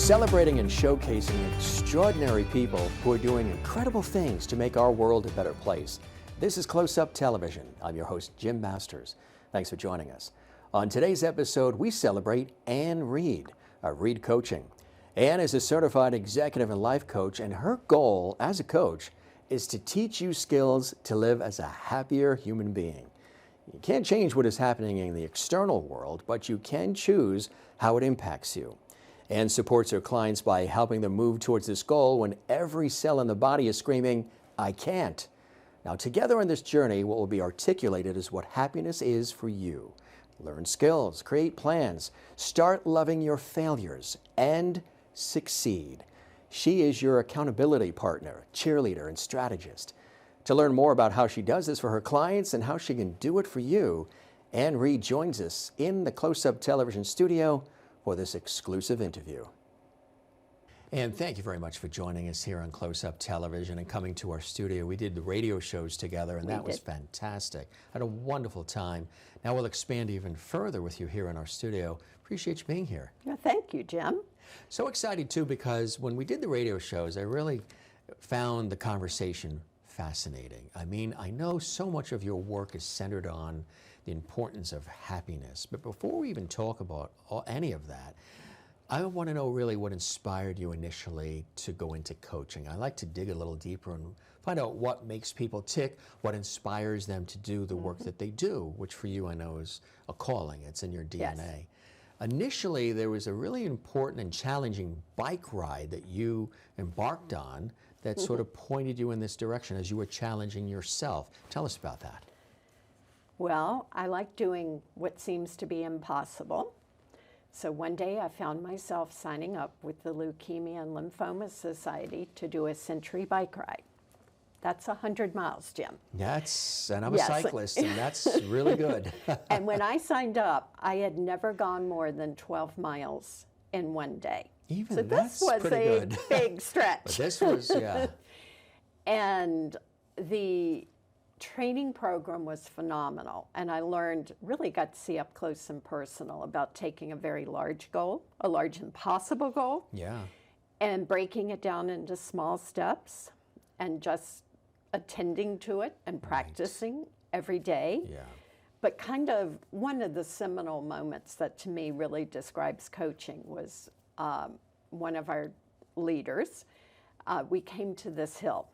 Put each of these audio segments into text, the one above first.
celebrating and showcasing extraordinary people who are doing incredible things to make our world a better place. This is Close Up Television. I'm your host, Jim Masters. Thanks for joining us. On today's episode, we celebrate Ann Reid of Reid Coaching. Ann is a certified executive and life coach, and her goal as a coach is to teach you skills to live as a happier human being. You can't change what is happening in the external world, but you can choose how it impacts you. Ann supports her clients by helping them move towards this goal when every cell in the body is screaming, I can't. Now, together on this journey, what will be articulated is what happiness is for you. Learn skills, create plans, start loving your failures, and succeed. She is your accountability partner, cheerleader, and strategist. To learn more about how she does this for her clients and how she can do it for you, Ann Reid joins us in the Close Up Television studio for this exclusive interview. And thank you very much for joining us here on Close Up Television and coming to our studio. We did the radio shows together, and that was fantastic. I had a wonderful time. Now we'll expand even further with you here in our studio. Appreciate you being here. Well, thank you, Jim. So excited, too, because when we did the radio shows, I really found the conversation fascinating. I mean, I know so much of your work is centered on the importance of happiness, but before we even talk about any of that, I want to know really what inspired you initially to go into coaching. I like to dig a little deeper and find out what makes people tick, what inspires them to do the work that they do, which for you I know is a calling. It's in your DNA. Yes. Initially, there was a really important and challenging bike ride that you embarked on that sort of pointed you in this direction as you were challenging yourself. Tell us about that. Well, I like doing what seems to be impossible. So one day I found myself signing up with the Leukemia and Lymphoma Society to do a century bike ride. That's 100 miles, Jim. And I'm a cyclist, and that's really good. And when I signed up, I had never gone more than 12 miles in one day. Even so this was a big stretch. But this was, yeah. And the training program was phenomenal, and I really got to see up close and personal about taking a very large goal, a large impossible goal, and breaking it down into small steps and just attending to it and practicing every day. But kind of one of the seminal moments that to me really describes coaching was one of our leaders. We came to this hill.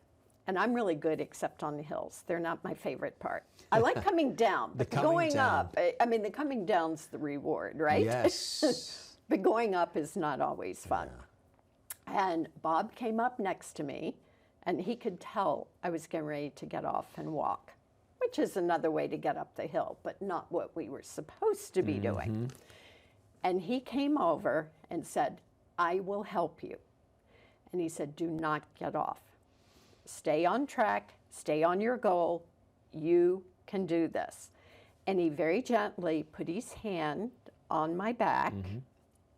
And I'm really good except on the hills. They're not my favorite part. I like coming down, but going up, I mean, the coming down's the reward, right? Yes. But going up is not always fun. And Bob came up next to me, and he could tell I was getting ready to get off and walk, which is another way to get up the hill, but not what we were supposed to be doing. And he came over and said, I will help you. And he said, do not get off. Stay on track, stay on your goal, you can do this. And he very gently put his hand on my back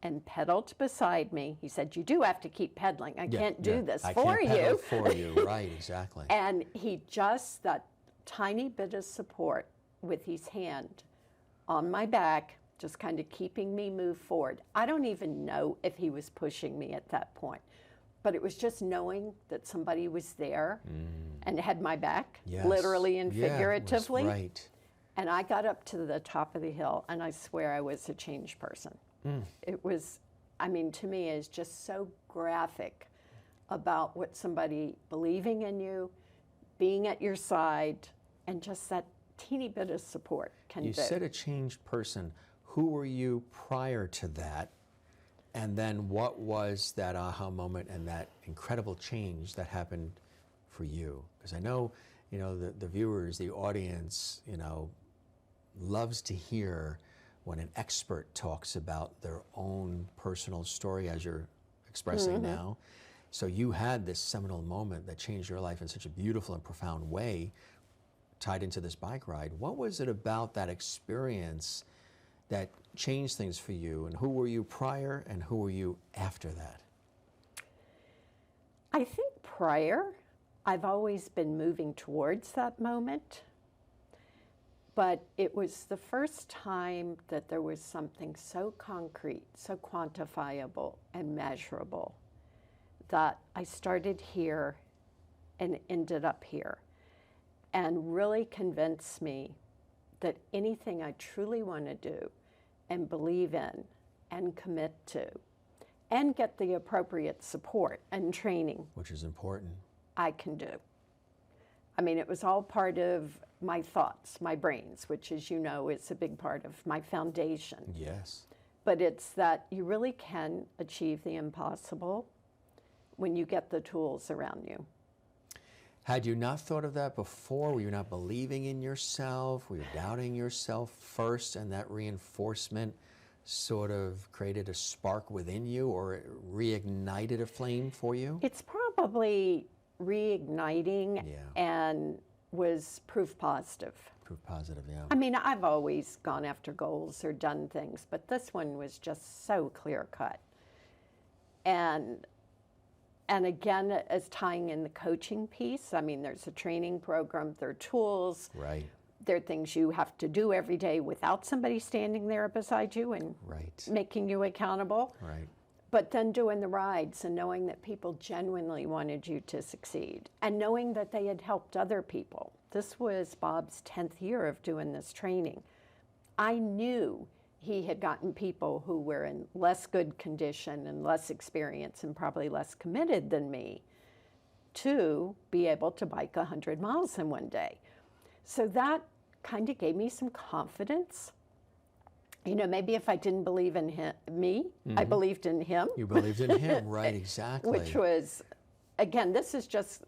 and pedaled beside me. He said, you do have to keep pedaling. I can't do this for you. I can't pedal for you, right, exactly. And he just, that tiny bit of support with his hand on my back, just kind of keeping me move forward. I don't even know if he was pushing me at that point. But it was just knowing that somebody was there and had my back, literally and figuratively. Right. And I got up to the top of the hill, and I swear I was a changed person. It was, I mean, to me, it's just so graphic about what somebody believing in you, being at your side, and just that teeny bit of support can do. You said a changed person. Who were you prior to that? And then what was that aha moment and that incredible change that happened for you? Because I know, the viewers, the audience, loves to hear when an expert talks about their own personal story, as you're expressing now. So you had this seminal moment that changed your life in such a beautiful and profound way, tied into this bike ride. What was it about that experience that changed things for you, and who were you prior and who were you after that? I think prior, I've always been moving towards that moment, But it was the first time that there was something so concrete, so quantifiable and measurable that I started here and ended up here, and really convinced me that anything I truly want to do and believe in and commit to and get the appropriate support and training, which is important, I can do. I mean, it was all part of my thoughts, my brains, which, as you know, is a big part of my foundation. Yes. But it's that you really can achieve the impossible when you get the tools around you. Had you not thought of that before? Were you not believing in yourself? Were you doubting yourself first, and that reinforcement sort of created a spark within you, or it reignited a flame for you? It's probably reigniting, Yeah. and was proof positive. Proof positive, yeah. I mean, I've always gone after goals or done things, but this one was just so clear cut. And again, as tying in the coaching piece, I mean, there's a training program, there are tools. Right. There are things you have to do every day without somebody standing there beside you and Right. making you accountable. Right. But then doing the rides and knowing that people genuinely wanted you to succeed and knowing that they had helped other people. This was Bob's 10th year of doing this training. I knew he had gotten people who were in less good condition and less experience and probably less committed than me to be able to bike 100 miles in one day. So that kind of gave me some confidence. You know, maybe if I didn't believe in I believed in him. You believed in him, right, exactly. Which was, again, this is just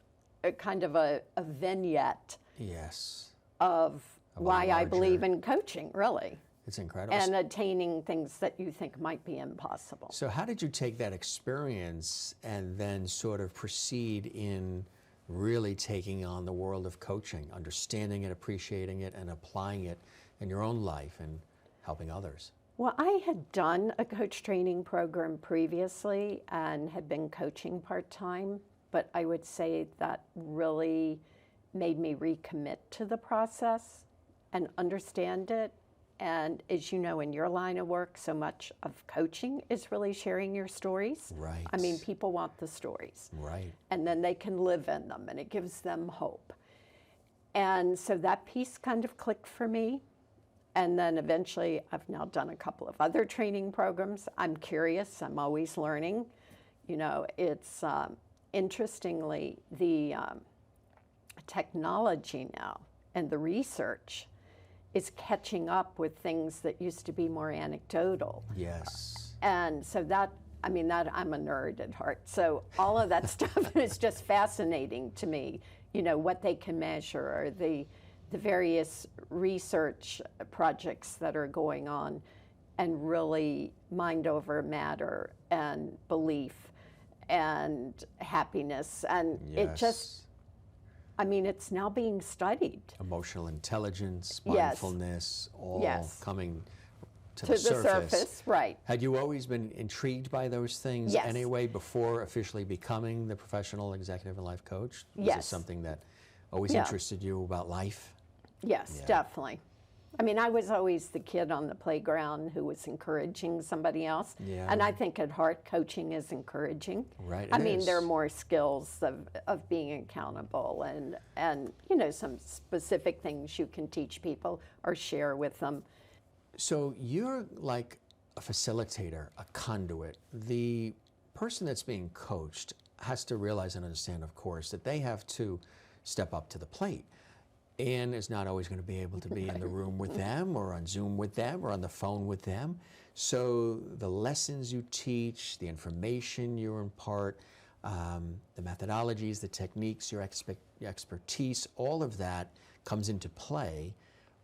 a kind of a vignette yes. of why I larger- believe in coaching, really, It's incredible. and attaining things that you think might be impossible. So how did you take that experience and then sort of proceed in really taking on the world of coaching, understanding it, appreciating it, and applying it in your own life and helping others? Well, I had done a coach training program previously and had been coaching part-time, but I would say that really made me recommit to the process and understand it. And as you know, in your line of work, so much of coaching is really sharing your stories. Right. I mean, people want the stories. Right. And then they can live in them, and it gives them hope. And so that piece kind of clicked for me. And then eventually, I've now done a couple of other training programs. I'm curious, I'm always learning. You know, it's interestingly, the technology now and the research is catching up with things that used to be more anecdotal. Yes. And so that, I mean, that I'm a nerd at heart. So all of that stuff is just fascinating to me, you know, what they can measure, or the various research projects that are going on, and really mind over matter and belief and happiness. And it just, I mean, it's now being studied. Emotional intelligence, Yes. mindfulness, all Yes. coming to To the the surface. surface, right. Had you always been intrigued by those things Yes. anyway before officially becoming the professional executive and life coach? Was it Yes. something that always Yeah. interested you about life? Yes, Yeah. definitely. I mean, I was always the kid on the playground who was encouraging somebody else. Yeah. And I think at heart, coaching is encouraging. Right, I it mean, is. there are more skills of being accountable and, you know, some specific things you can teach people or share with them. So you're like a facilitator, a conduit. The person that's being coached has to realize and understand, of course, that they have to step up to the plate. Anne is not always going to be able to be in the room with them or on Zoom with them or on the phone with them. So the lessons you teach, the information you impart, the methodologies, the techniques, your expertise, all of that comes into play.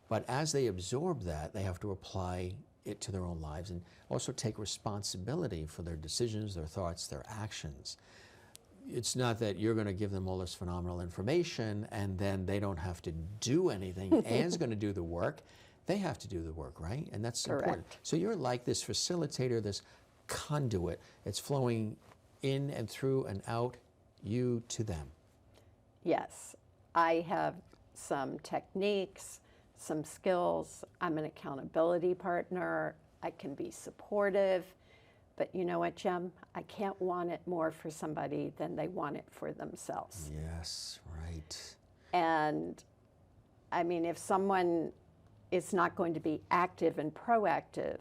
But as they absorb that, they have to apply it to their own lives and also take responsibility for their decisions, their thoughts, their actions. It's not that you're going to give them all this phenomenal information and then they don't have to do anything. Anne's going to do the work. They have to do the work, right? And that's important. Correct. So you're like this facilitator, this conduit. It's flowing in and through and out, you to them. Yes, I have some techniques, some skills. I'm an accountability partner. I can be supportive. But you know what, Jim? I can't want it more for somebody than they want it for themselves. Yes, right. And I mean, if someone is not going to be active and proactive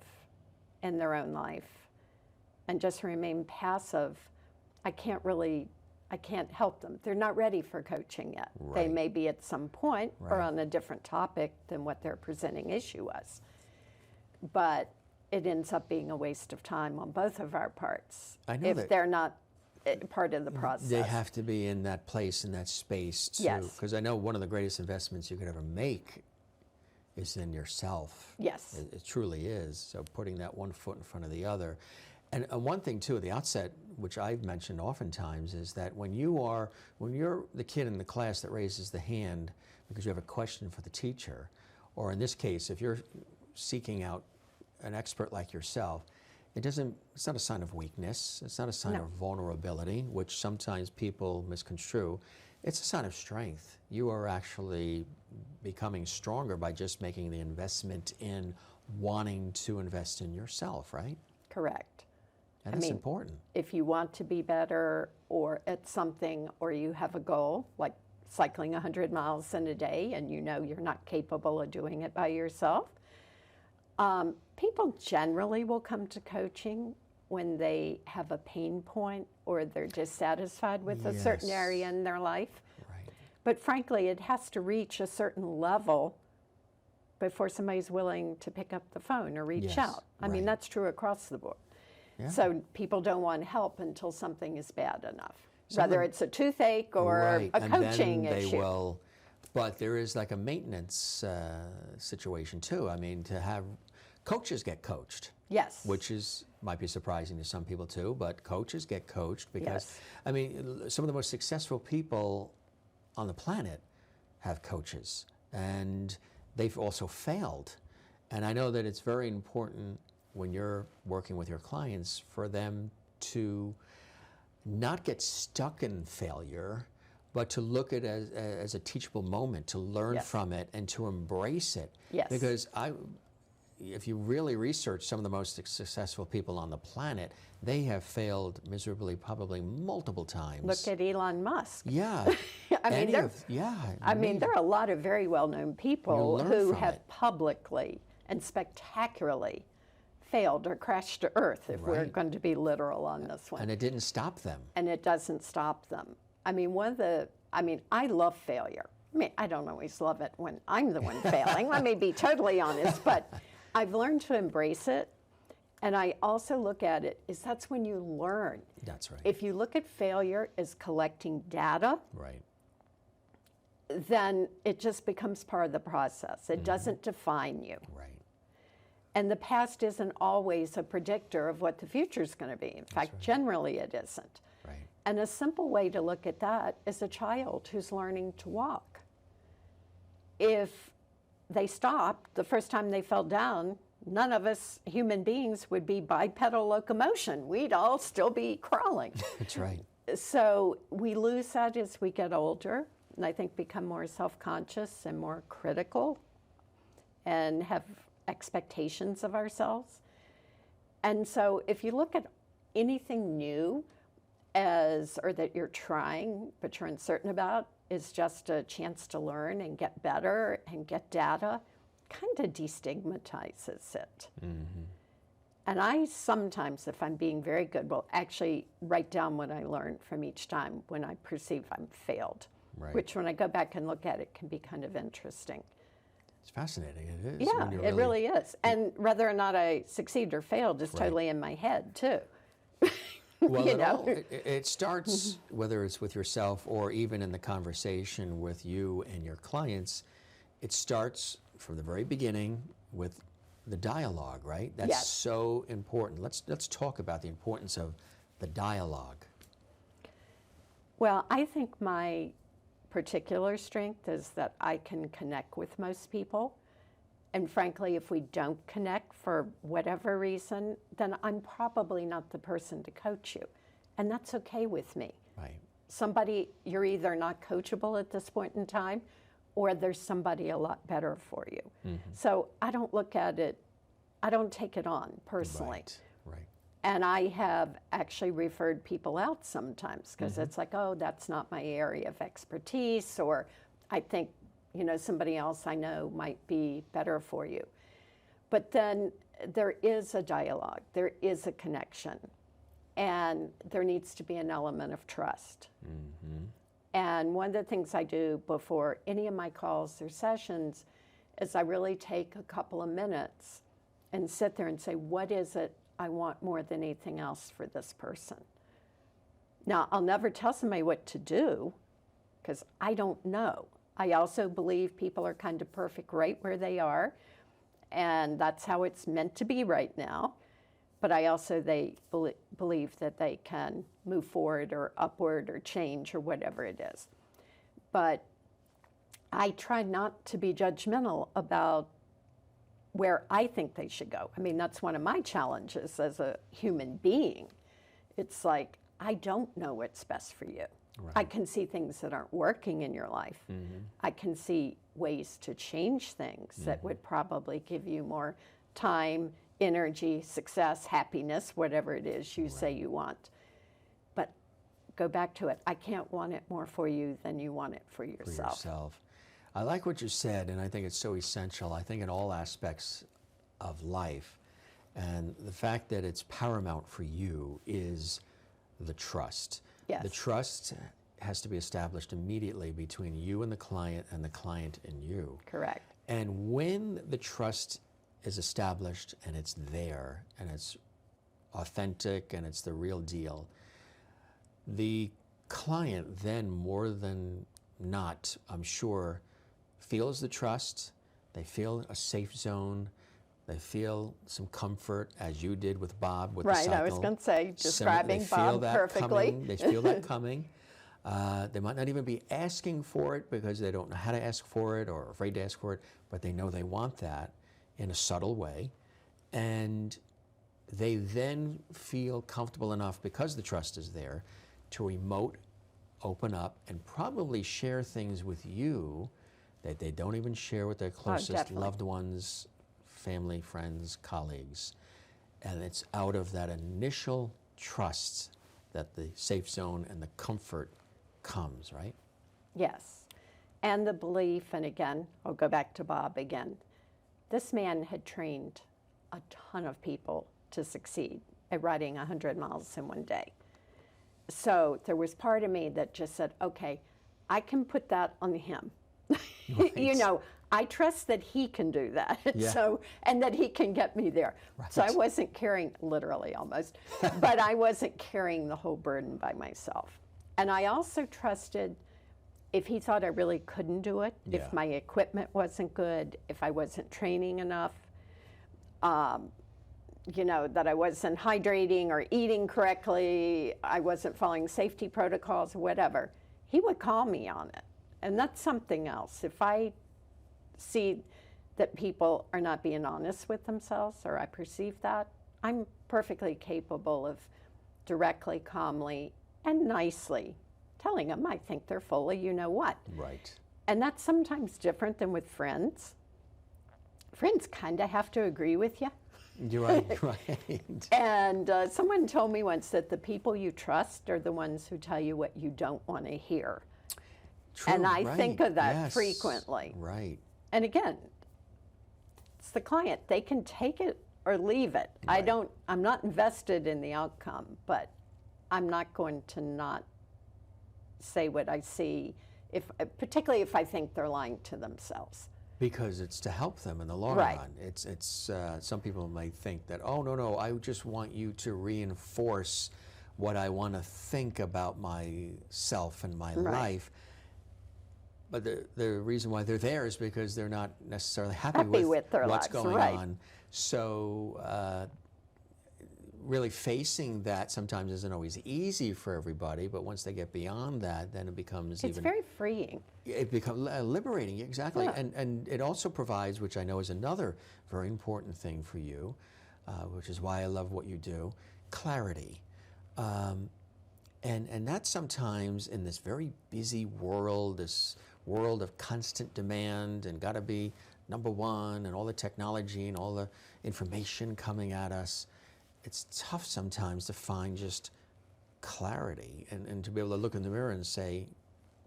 in their own life and just remain passive, I can't help them. They're not ready for coaching yet. Right. They may be at some point or Right. on a different topic than what their presenting issue was. But it ends up being a waste of time on both of our parts I know if that they're not part of the process. they have to be in that place, in that space too. Yes. Because I know one of the greatest investments you could ever make is in yourself. Yes. It truly is. So putting that one foot in front of the other. And one thing too at the outset, which I've mentioned oftentimes, is that when you're the kid in the class that raises the hand because you have a question for the teacher, or in this case, if you're seeking out an expert like yourself, it's not a sign of weakness. It's not a sign No. of vulnerability, which sometimes people misconstrue. It's a sign of strength. You are actually becoming stronger by just making the investment in wanting to invest in yourself, right? Correct. And that's important. If you want to be better or at something, or you have a goal, like cycling 100 miles in a day, and you know you're not capable of doing it by yourself, people generally will come to coaching when they have a pain point or they're dissatisfied with a certain Yes. area in their life. Right. But frankly, it has to reach a certain level before somebody's willing to pick up the phone or reach Yes, out. I mean, right. that's true across the board. Yeah. So people don't want help until something is bad enough, Some of whether them- it's a toothache or Right. a And coaching then they issue. will, but there is like a maintenance situation too. I mean, to have coaches get coached. Yes. Which might be surprising to some people too, but coaches get coached because, Yes. I mean, some of the most successful people on the planet have coaches, and they've also failed. And I know that it's very important when you're working with your clients for them to not get stuck in failure, but to look at it as a teachable moment, to learn Yes. from it and to embrace it. Yes. Because if you really research some of the most successful people on the planet, they have failed miserably probably multiple times. Look at Elon Musk. Yeah. I mean, there are a lot of very well-known people learn who from have it. publicly and spectacularly failed or crashed to earth, if we're Right. going to be literal on this one. And it didn't stop them. And it doesn't stop them. I mean, I love failure. I mean, I don't always love it when I'm the one failing. Let me be totally honest, but I've learned to embrace it. And I also look at it as that's when you learn. That's right. If you look at failure as collecting data, Right. then it just becomes part of the process. It doesn't define you. Right. And the past isn't always a predictor of what the future is going to be. In fact, generally it isn't. Right. And a simple way to look at that is a child who's learning to walk. If they stopped the first time they fell down, none of us human beings would be bipedal locomotion. We'd all still be crawling. That's right. So we lose that as we get older, and I think become more self-conscious and more critical and have expectations of ourselves. And so if you look at anything new or that you're trying but you're uncertain about is just a chance to learn and get better and get data, kind of destigmatizes it. Mm-hmm. And I sometimes, if I'm being very good, will actually write down what I learned from each time when I perceive I'm failed, Right. which when I go back and look at it can be kind of interesting. It's fascinating. It is. Yeah, when you're it really is. And whether or not I succeed or failed is Right. totally in my head, too. Well, you know? it starts, whether it's with yourself or even in the conversation with you and your clients, it starts from the very beginning with the dialogue, right? That's Yes. so important. Let's talk about the importance of the dialogue. Well, I think my particular strength is that I can connect with most people. And frankly, if we don't connect for whatever reason, then I'm probably not the person to coach you. And that's okay with me. Right. You're either not coachable at this point in time, or there's somebody a lot better for you. So I don't look at it, I don't take it on personally. Right. And I have actually referred people out sometimes because it's like, oh, that's not my area of expertise, or I think, you know, somebody else I know might be better for you. But then there is a dialogue, there is a connection, and there needs to be an element of trust. And one of the things I do before any of my calls or sessions is I really take a couple of minutes and sit there and say, what is it I want more than anything else for this person? Now, I'll never tell somebody what to do because I don't know. I also believe people are kind of perfect right where they are, and that's how it's meant to be right now. But I also believe that they can move forward or upward or change or whatever it is. But I try not to be judgmental about where I think they should go. I mean, that's one of my challenges as a human being. It's like, I don't know what's best for you. Right. I can see things that aren't working in your life. I can see ways to change things that would probably give you more time, energy, success, happiness, whatever it is you say you want. But go back to it. I can't want it more for you than you want it for yourself. I like what you said, and I think it's so essential. I think in all aspects of life, and the fact that it's paramount for you is the trust. Yes. The trust has to be established immediately between you and the client and you. Correct. And when the trust is established and it's there and it's authentic and it's the real deal, the client then more than not, I'm sure, feels the trust, they feel a safe zone, they feel some comfort, as you did with Bob with the cycle. Right, I was going to say, describing Bob perfectly. They feel that coming. They might not even be asking for it because they don't know how to ask for it or are afraid to ask for it, but they know they want that in a subtle way. And they then feel comfortable enough, because the trust is there, to emote, open up, and probably share things with you that they don't even share with their closest loved ones, family, friends, colleagues. And it's out of that initial trust that the safe zone and the comfort comes, right? Yes. And the belief, and again, I'll go back to Bob again. This man had trained a ton of people to succeed at riding 100 miles in one day. So there was part of me that just said, okay, I can put that on him. Right. You know, I trust that he can do that. Yeah. So, and that he can get me there. Right. So I wasn't carrying, literally almost, but I wasn't carrying the whole burden by myself. And I also trusted if he thought I really couldn't do it, if my equipment wasn't good, if I wasn't training enough, you know, that I wasn't hydrating or eating correctly, I wasn't following safety protocols or whatever, he would call me on it. And that's something else. If I see that people are not being honest with themselves, or I perceive that, I'm perfectly capable of directly, calmly, and nicely telling them I think they're full of you know what. Right. And that's sometimes different than with friends. Friends kind of have to agree with you. You're right, right. And someone told me once that the people you trust are the ones who tell you what you don't want to hear. True, and I right. think of that Yes. frequently. Right. And again, it's the client. They can take it or leave it. Right. I'm not invested in the outcome, but I'm not going to not say what I see, particularly if I think they're lying to themselves. Because it's to help them in the long Right. run. It's some people might think that, oh, no, I just want you to reinforce what I want to think about myself and my life. But the reason why they're there is because they're not necessarily happy with their what's lives, going right. on. So really facing that sometimes isn't always easy for everybody, but once they get beyond that, then it becomes It's very freeing. It becomes liberating, exactly. Yeah. And it also provides, which I know is another very important thing for you, which is why I love what you do, clarity. And that sometimes in this very busy world, this world of constant demand and got to be number one and all the technology and all the information coming at us, it's tough sometimes to find just clarity and to be able to look in the mirror and say,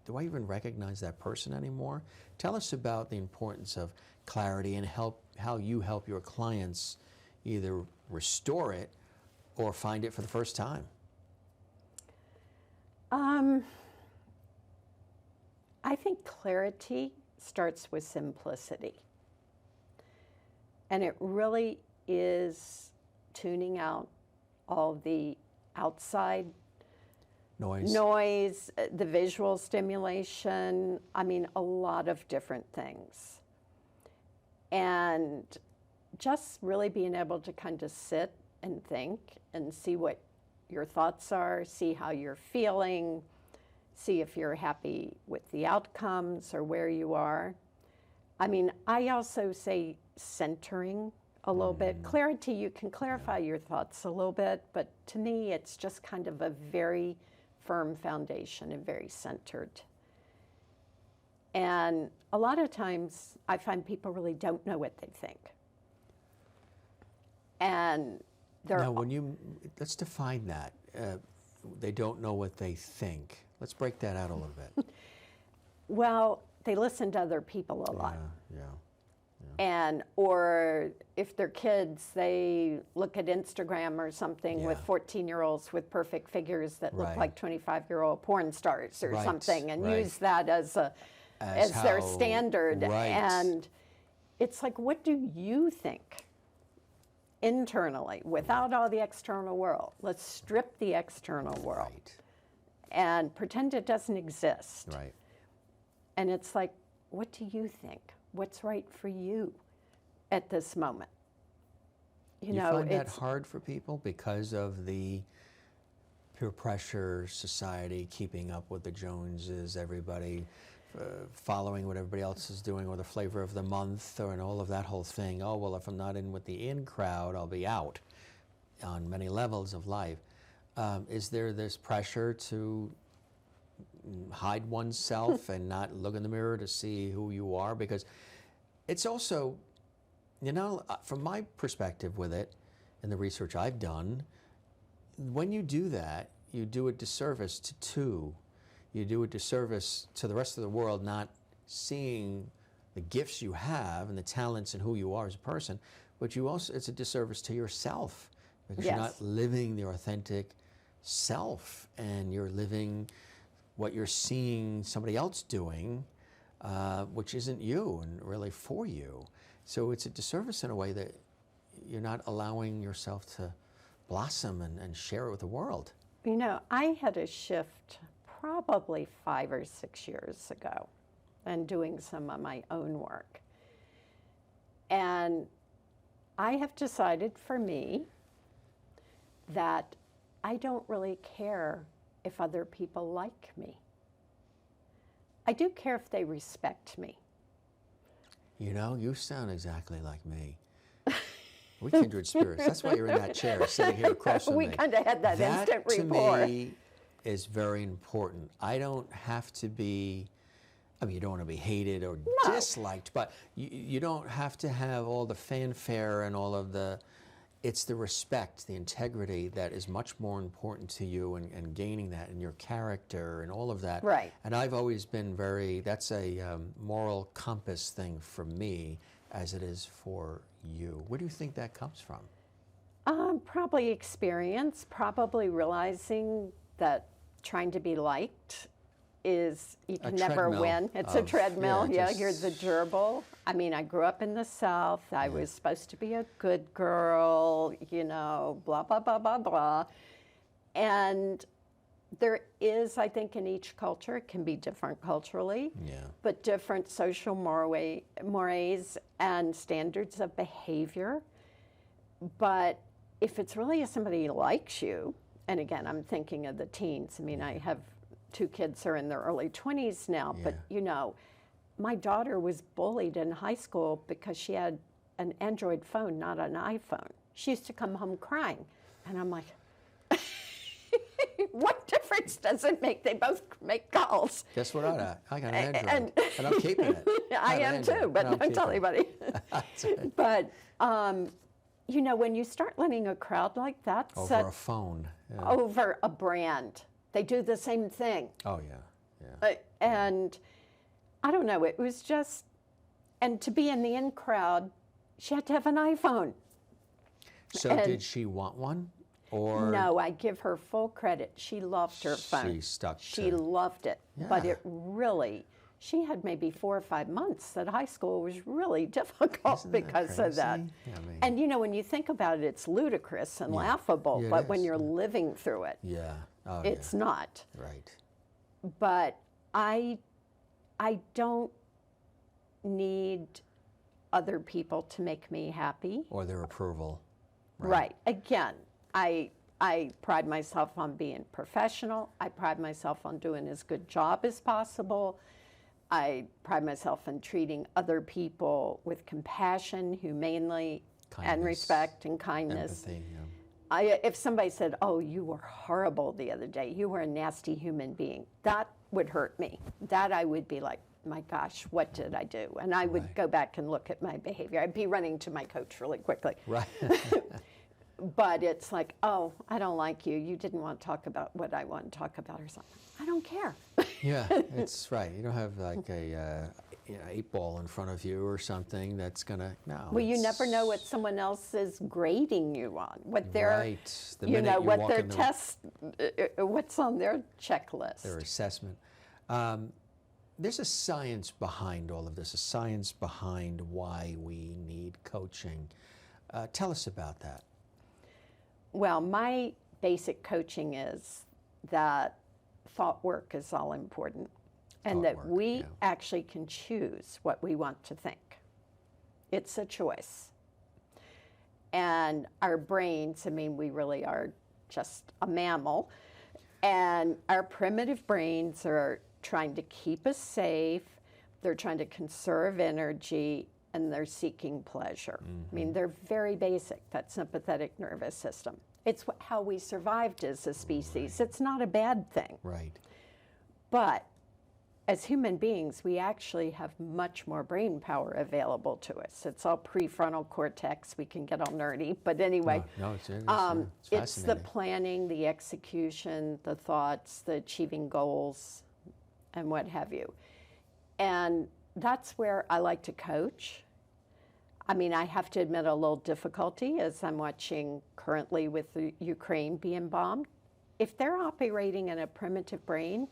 do I even recognize that person anymore? Tell us about the importance of clarity and how you help your clients either restore it or find it for the first time. I think clarity starts with simplicity. And it really is tuning out all the outside noise, the visual stimulation, I mean, a lot of different things. And just really being able to kind of sit and think and see what your thoughts are, see how you're feeling, see if you're happy with the outcomes or where you are. I mean, I also say centering a little bit. Clarity, you can clarify your thoughts a little bit, but to me, it's just kind of a very firm foundation and very centered. And a lot of times, I find people really don't know what they think. And now, let's define that. They don't know what they think. Let's break that out a little bit. Well, they listen to other people a lot. Yeah. And, or if they're kids, they look at Instagram or something with 14-year-olds with perfect figures that look like 25-year-old porn stars or something, and use that as their standard. And it's like, what do you think internally without all the external world? Let's strip the external world and pretend it doesn't exist. And it's like, what do you think? What's right for you at this moment? You know, find that hard for people because of the peer pressure, society, keeping up with the Joneses, everybody following what everybody else is doing, or the flavor of the month, and all of that whole thing. Oh, well, if I'm not in with the in crowd, I'll be out on many levels of life. Is there this pressure to hide oneself and not look in the mirror to see who you are? Because it's also, you know, from my perspective with it and the research I've done, when you do that, you do a disservice to two. You do a disservice to the rest of the world, not seeing the gifts you have and the talents and who you are as a person, but you also, it's a disservice to yourself because you're not living the authentic self, and you're living what you're seeing somebody else doing, which isn't you and really for you. So it's a disservice in a way that you're not allowing yourself to blossom and share it with the world. You know, I had a shift probably 5 or 6 years ago and doing some of my own work. And I have decided for me that I don't really care if other people like me. I do care if they respect me. You know, you sound exactly like me. We're kindred spirits. That's why you're in that chair, sitting here across from me. We kind of had that instant rapport. That, to me, is very important. I don't have to be, I mean, you don't want to be hated or disliked, but you don't have to have all the fanfare and all of the, it's the respect, the integrity that is much more important to you, and gaining that in your character and all of that. Right. And I've always been that's a moral compass thing for me as it is for you. Where do you think that comes from? Probably experience, probably realizing that trying to be liked is, you can never win. It's a treadmill. You're the gerbil. I mean, I grew up in the South. I was supposed to be a good girl, you know, blah, blah, blah, blah, blah. And there is, I think, in each culture, it can be different culturally, but different social mores and standards of behavior. But if it's really somebody likes you, and again, I'm thinking of the teens. I mean, I have 2 kids who are in their early 20s now, but you know, my daughter was bullied in high school because she had an Android phone, not an iPhone. She used to come home crying, and I'm like, what difference does it make? They both make calls. Guess what? I got an Android, and I'm keeping it. I am too, but don't tell anybody. That's right. But, when you start letting a crowd like that Over a phone. Yeah. over a brand, they do the same thing. Oh, yeah. And I don't know, it was just, and to be in the in crowd, she had to have an iPhone. So did she want one? Or no, I give her full credit. She loved her phone. She stuck to She loved it. Yeah. But it really, she had maybe 4 or 5 months that high school was really difficult Isn't that because of that. crazy? Yeah, I mean, And when you think about it, it's ludicrous and laughable, Yeah, it but when is. you're living through it, yeah. Oh, it's yeah. not. Right. But I don't need other people to make me happy. Or their approval. Right. Again, I pride myself on being professional. I pride myself on doing as good job as possible. I pride myself on treating other people with compassion, humanely, and Kindness. respect and kindness. Empathy. Yeah. If somebody said, "Oh, you were horrible the other day. You were a nasty human being," that would hurt me. That I would be like, "My gosh, what did I do?" And I would go back and look at my behavior. I'd be running to my coach really quickly. Right. But it's like, "Oh, I don't like you. You didn't want to talk about what I want to talk about or something." I don't care. Yeah, it's right. You don't have like a 8-ball in front of you or something that's gonna Well, you never know what someone else is grading you on, what their, right. The minute you what walk their in the- test, what's on their checklist. their assessment. There's a science behind all of this, a science behind why we need coaching. Tell us about that. Well, my basic coaching is that thought work is all important, and Thought that work, we yeah. actually can choose what we want to think. It's a choice. And our brains, we really are just a mammal, and our primitive brains are trying to keep us safe, they're trying to conserve energy, and they're seeking pleasure. They're very basic, that sympathetic nervous system. It's how we survived as a species. It's not a bad thing. Right. But as human beings, we actually have much more brain power available to us. It's all prefrontal cortex. We can get all nerdy, but anyway. No, it's it's the fascinating. planning, the execution, the thoughts, the achieving goals, and what have you. And that's where I like to coach. I have to admit a little difficulty as I'm watching currently with the Ukraine being bombed. If they're operating in a primitive brain,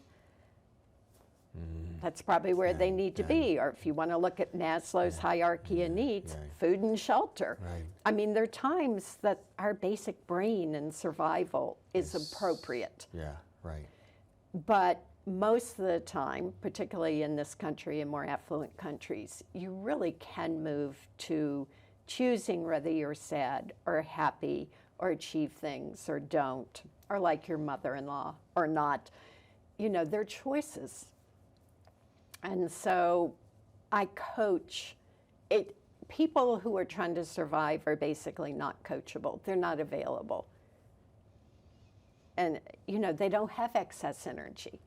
that's probably where they need to be. Or if you want to look at Maslow's hierarchy of needs, food and shelter. Right. There are times that our basic brain and survival is appropriate. Yeah, right. But most of the time, particularly in this country and more affluent countries, you really can move to choosing whether you're sad or happy or achieve things or don't, or like your mother-in-law or not. They're choices. And so I coach it. People who are trying to survive are basically not coachable. They're not available. And, they don't have excess energy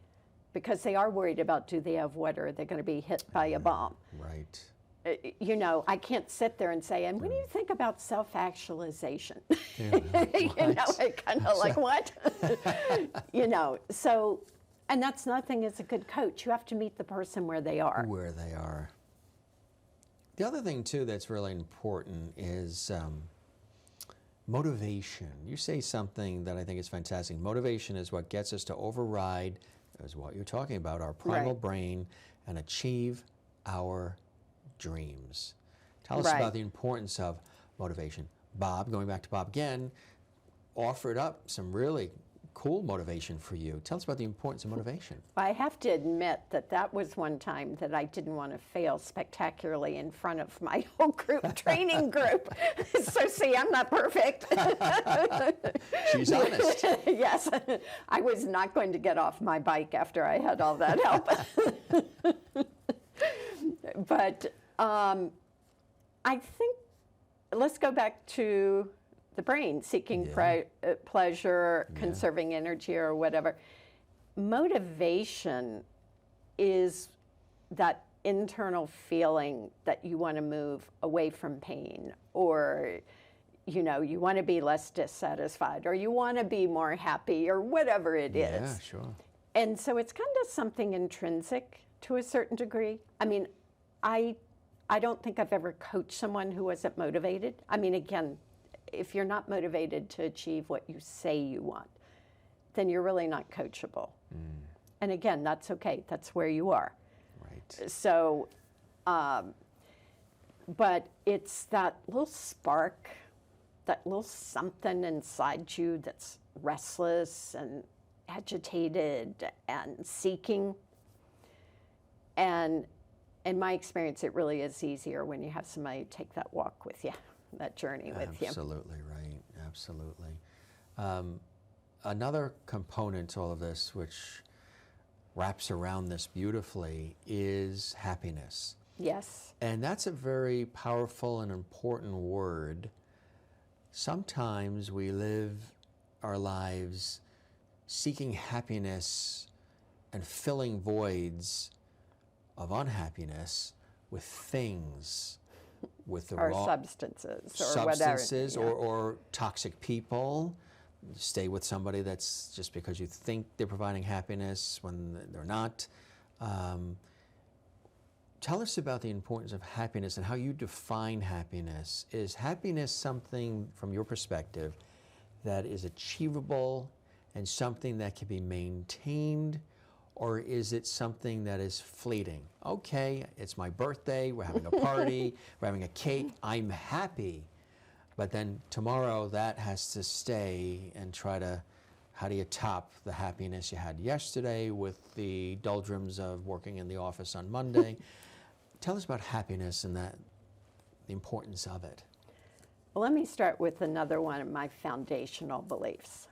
because they are worried about, do they have water? Are they going to be hit by a bomb? Right. I can't sit there and say, and what do you think about self-actualization? Yeah, I kind of like, what? So, and that's another thing as a good coach. You have to meet the person where they are. Where they are. The other thing, too, that's really important is motivation. You say something that I think is fantastic. Motivation is what gets us to override, is what you're talking about, our primal brain, and achieve our dreams. Tell us about the importance of motivation. Bob, going back to Bob again, offered up some really cool motivation for you. Tell us about the importance of motivation. I have to admit that was one time that I didn't want to fail spectacularly in front of my whole group, training group. So see, I'm not perfect. She's honest. Yes, I was not going to get off my bike after I had all that help. But I think, let's go back to the brain, seeking pleasure, conserving energy, or whatever. Motivation is that internal feeling that you want to move away from pain, or you want to be less dissatisfied, or you want to be more happy, or whatever it is. Yeah, sure. And so it's kind of something intrinsic to a certain degree. I mean, I don't think I've ever coached someone who wasn't motivated. I mean, again, if you're not motivated to achieve what you say you want, then you're really not coachable. And again, that's okay. That's where you are. Right. So, but it's that little spark, that little something inside you that's restless and agitated and seeking. And in my experience, it really is easier when you have somebody take that walk with you, that journey with you. Absolutely right. Absolutely. Another component to all of this, which wraps around this beautifully, is happiness. Yes. And that's a very powerful and important word. Sometimes we live our lives seeking happiness and filling voids of unhappiness with things, with the or substances or whatever. Or toxic people. You stay with somebody that's just because you think they're providing happiness when they're not. Tell us about the importance of happiness and how you define happiness. Is happiness something, from your perspective, that is achievable and something that can be maintained, or is it something that is fleeting? Okay, it's my birthday, we're having a party, we're having a cake, I'm happy. But then tomorrow that has to stay, and how do you top the happiness you had yesterday with the doldrums of working in the office on Monday? Tell us about happiness and the importance of it. Well, let me start with another one of my foundational beliefs.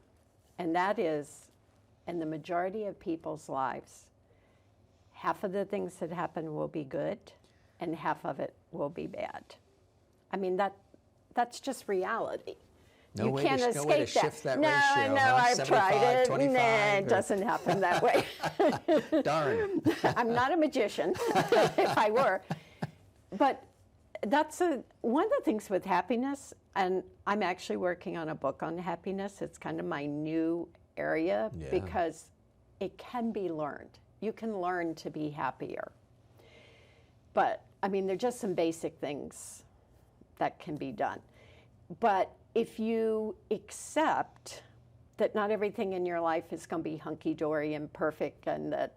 And that is, in the majority of people's lives, half of the things that happen will be good and half of it will be bad. I mean, that's just reality. You can't escape that. Shift that no, ratio. No, I've tried it. 25, Nah, it doesn't happen that way. Darn. I'm not a magician, if I were. But that's one of the things with happiness, and I'm actually working on a book on happiness. It's kind of my new area because it can be learned. You can learn to be happier. But, I mean, there are just some basic things that can be done. But if you accept that not everything in your life is going to be hunky-dory and perfect, and that,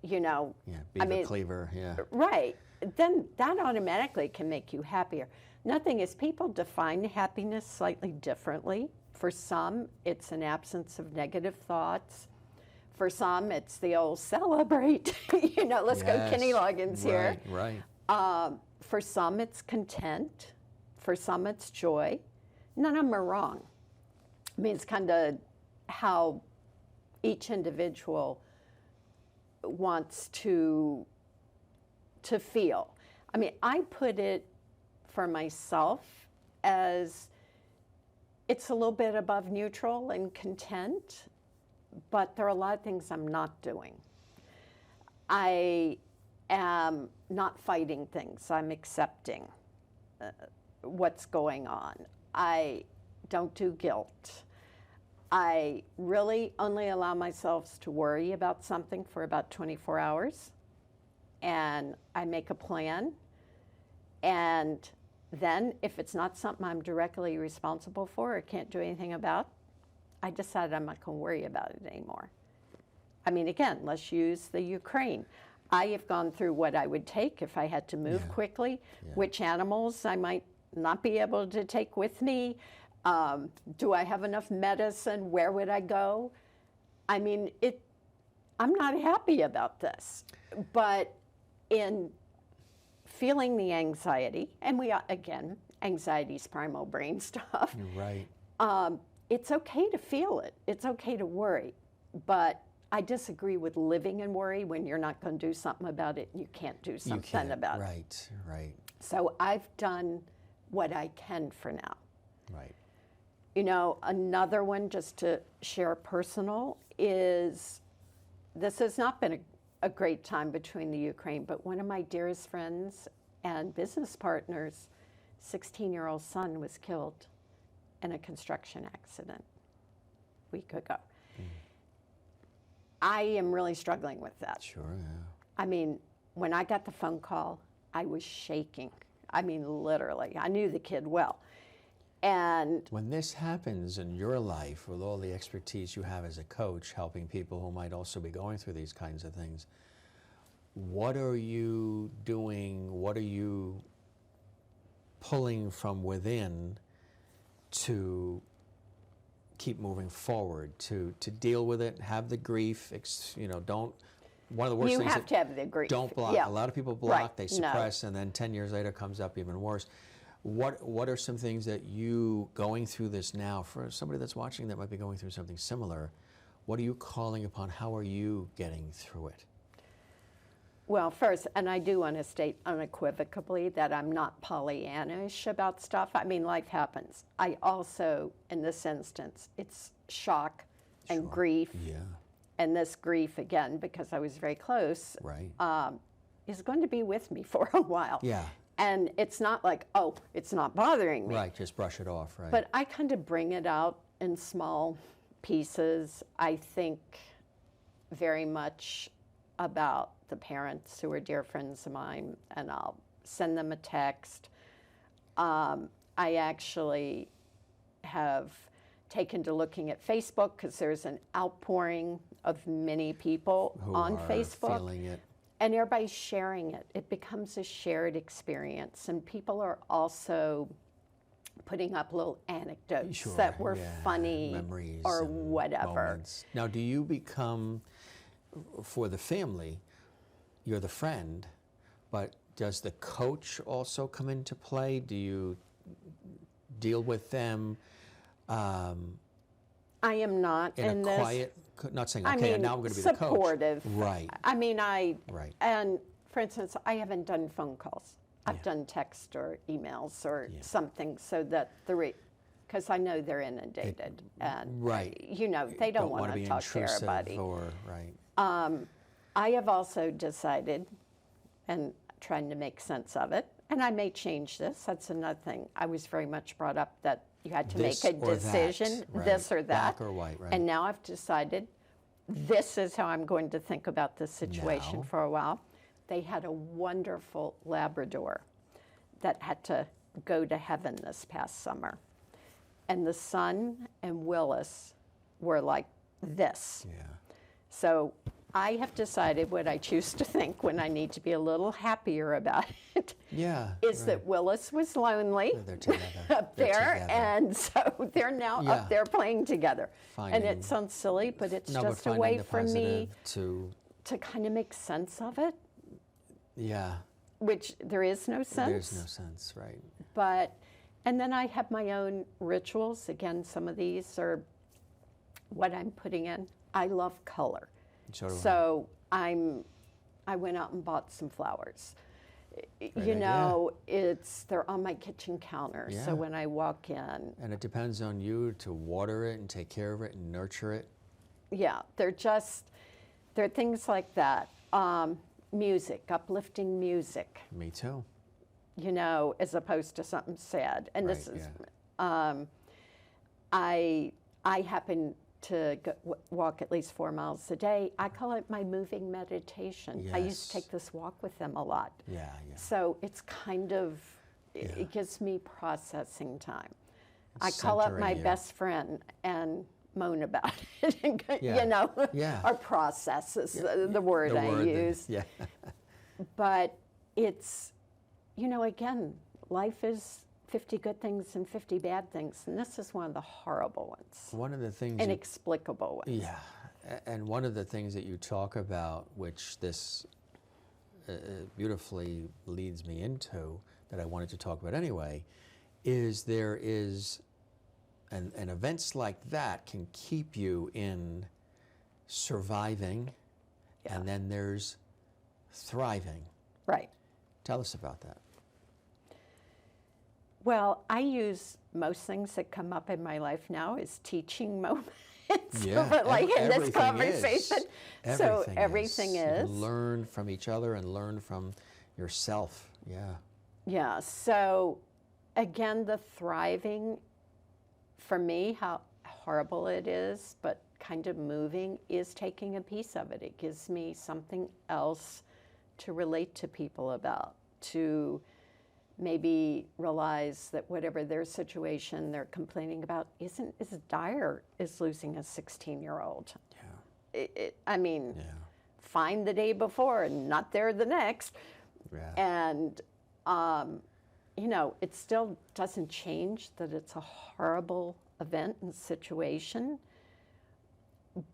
Beaver cleaver, right, then that automatically can make you happier. Nothing is, people define happiness slightly differently. For some, it's an absence of negative thoughts. For some, it's the old celebrate, let's go Kenny Loggins here. Right. For some, it's content. For some, it's joy. None of them are wrong. I mean, it's kind of how each individual wants to feel. I mean, I put it for myself as it's a little bit above neutral and content, but there are a lot of things I'm not doing. I am not fighting things. I'm accepting what's going on. I don't do guilt. I really only allow myself to worry about something for about 24 hours. And I make a plan. And then if it's not something I'm directly responsible for or can't do anything about, I decide I'm not going to worry about it anymore. I mean, again, let's use the Ukraine. I have gone through what I would take if I had to move quickly, which animals I might not be able to take with me. Do I have enough medicine? Where would I go? I mean, I'm not happy about this. But in feeling the anxiety, and again, anxiety's primal brain stuff. You're right. It's okay to feel it. It's okay to worry. But I disagree with living in worry when you're not going to do something about it and you can't do something about it. Right. So I've done what I can for now. Right. You know, another one, just to share personal, is this has not been a great time between the Ukraine, but one of my dearest friends and business partners, 16-year-old son was killed in a construction accident a week ago. I am really struggling with that. Sure, yeah. I mean, when I got the phone call, I was shaking. I mean, literally. I knew the kid well. And when this happens in your life, with all the expertise you have as a coach, helping people who might also be going through these kinds of things, what are you doing? What are you pulling from within to keep moving forward, to deal with it, have the grief, don't, one of the worst you things have to have the grief. don't block. Yeah. A lot of people block, Right. they suppress, and then 10 years later comes up even worse. What are some things that you, going through this now, for somebody that's watching that might be going through something similar, what are you calling upon? How are you getting through it? Well, first, and I do want to state unequivocally that I'm not Pollyannish about stuff. I mean, life happens. I also, in this instance, it's shock and Sure. grief. Yeah, And this grief, again, because I was very close, right. is going to be with me for a while. Yeah, And it's not like, oh, it's not bothering me. right, just brush it off, right. But I kind of bring it out in small pieces. I think very much about the parents who are dear friends of mine, and I'll send them a text. I actually have taken to looking at Facebook because there's an outpouring of many people Who on are Facebook. feeling it. And everybody's sharing it. It becomes a shared experience. And people are also putting up little anecdotes Sure, that were yeah, funny memories or and whatever. moments. Now, do you become, for the family, you're the friend, but does the coach also come into play? Do you deal with them I am not in a this. quiet, not saying, I okay, mean, now I'm going to be the coach. supportive. Right, I mean, right. and for instance, I haven't done phone calls. I've Yeah. done text or emails or Yeah. something so that because I know they're inundated and Right. they don't want to be talk to intrusive everybody. right. I have also decided, and trying to make sense of it, and I may change this. That's another thing. I was very much brought up that you had to This make a or that, decision, right. this or that. Black or white, right. And now I've decided this is how I'm going to think about this situation Now. for a while. They had a wonderful Labrador that had to go to heaven this past summer. And the son and Willis were like this. Yeah. So I have decided what I choose to think when I need to be a little happier about it. Yeah. Is right. that Willis was lonely They're together. up They're there, together. and so they're now Yeah. up there playing together. And Finding- it sounds silly, but it's No, but just a finding way the for me positive to kind of make sense of it, yeah, which there is no sense. there's no sense, right. But, and then I have my own rituals. Again, some of these are what I'm putting in. I love color. So do I. So I went out and bought some flowers. They're on my kitchen counter. Yeah. So when I walk in, And it depends on you to water it and take care of it and nurture it. yeah, they're things like that. Music, uplifting music, Me too. as opposed to something sad. And this Right, is, yeah. I happen to walk at least 4 miles a day. I call it my moving meditation. I used to Yes. take this walk with them a lot. Yeah, yeah. So it's kind of, Yeah. it gives me processing time. I call up my Centering you. best friend and moan about it, Yeah. Yeah. or process is the word I word that- use. yeah. But it's, again, life is 50 good things and 50 bad things, and this is one of the horrible ones, One of the things you- inexplicable ones. Yeah, and one of the things that you talk about, which this beautifully leads me into, that I wanted to talk about anyway, is and events like that can keep you in surviving, Yeah. and then there's thriving. Right. Tell us about that. Well, I use most things that come up in my life now as teaching moments. Yeah, but like in this everything conversation. is. So everything You is. can learn from each other and learn from yourself. Yeah. Yeah. So again, the thriving, for me, how horrible it is, but kind of moving, is taking a piece of it. It gives me something else to relate to people about, to maybe realize that whatever their situation they're complaining about isn't as dire as losing a 16-year-old. Yeah. I mean, Yeah. fine the day before and not there the next. Yeah. And, you know, it still doesn't change that it's a horrible event and situation.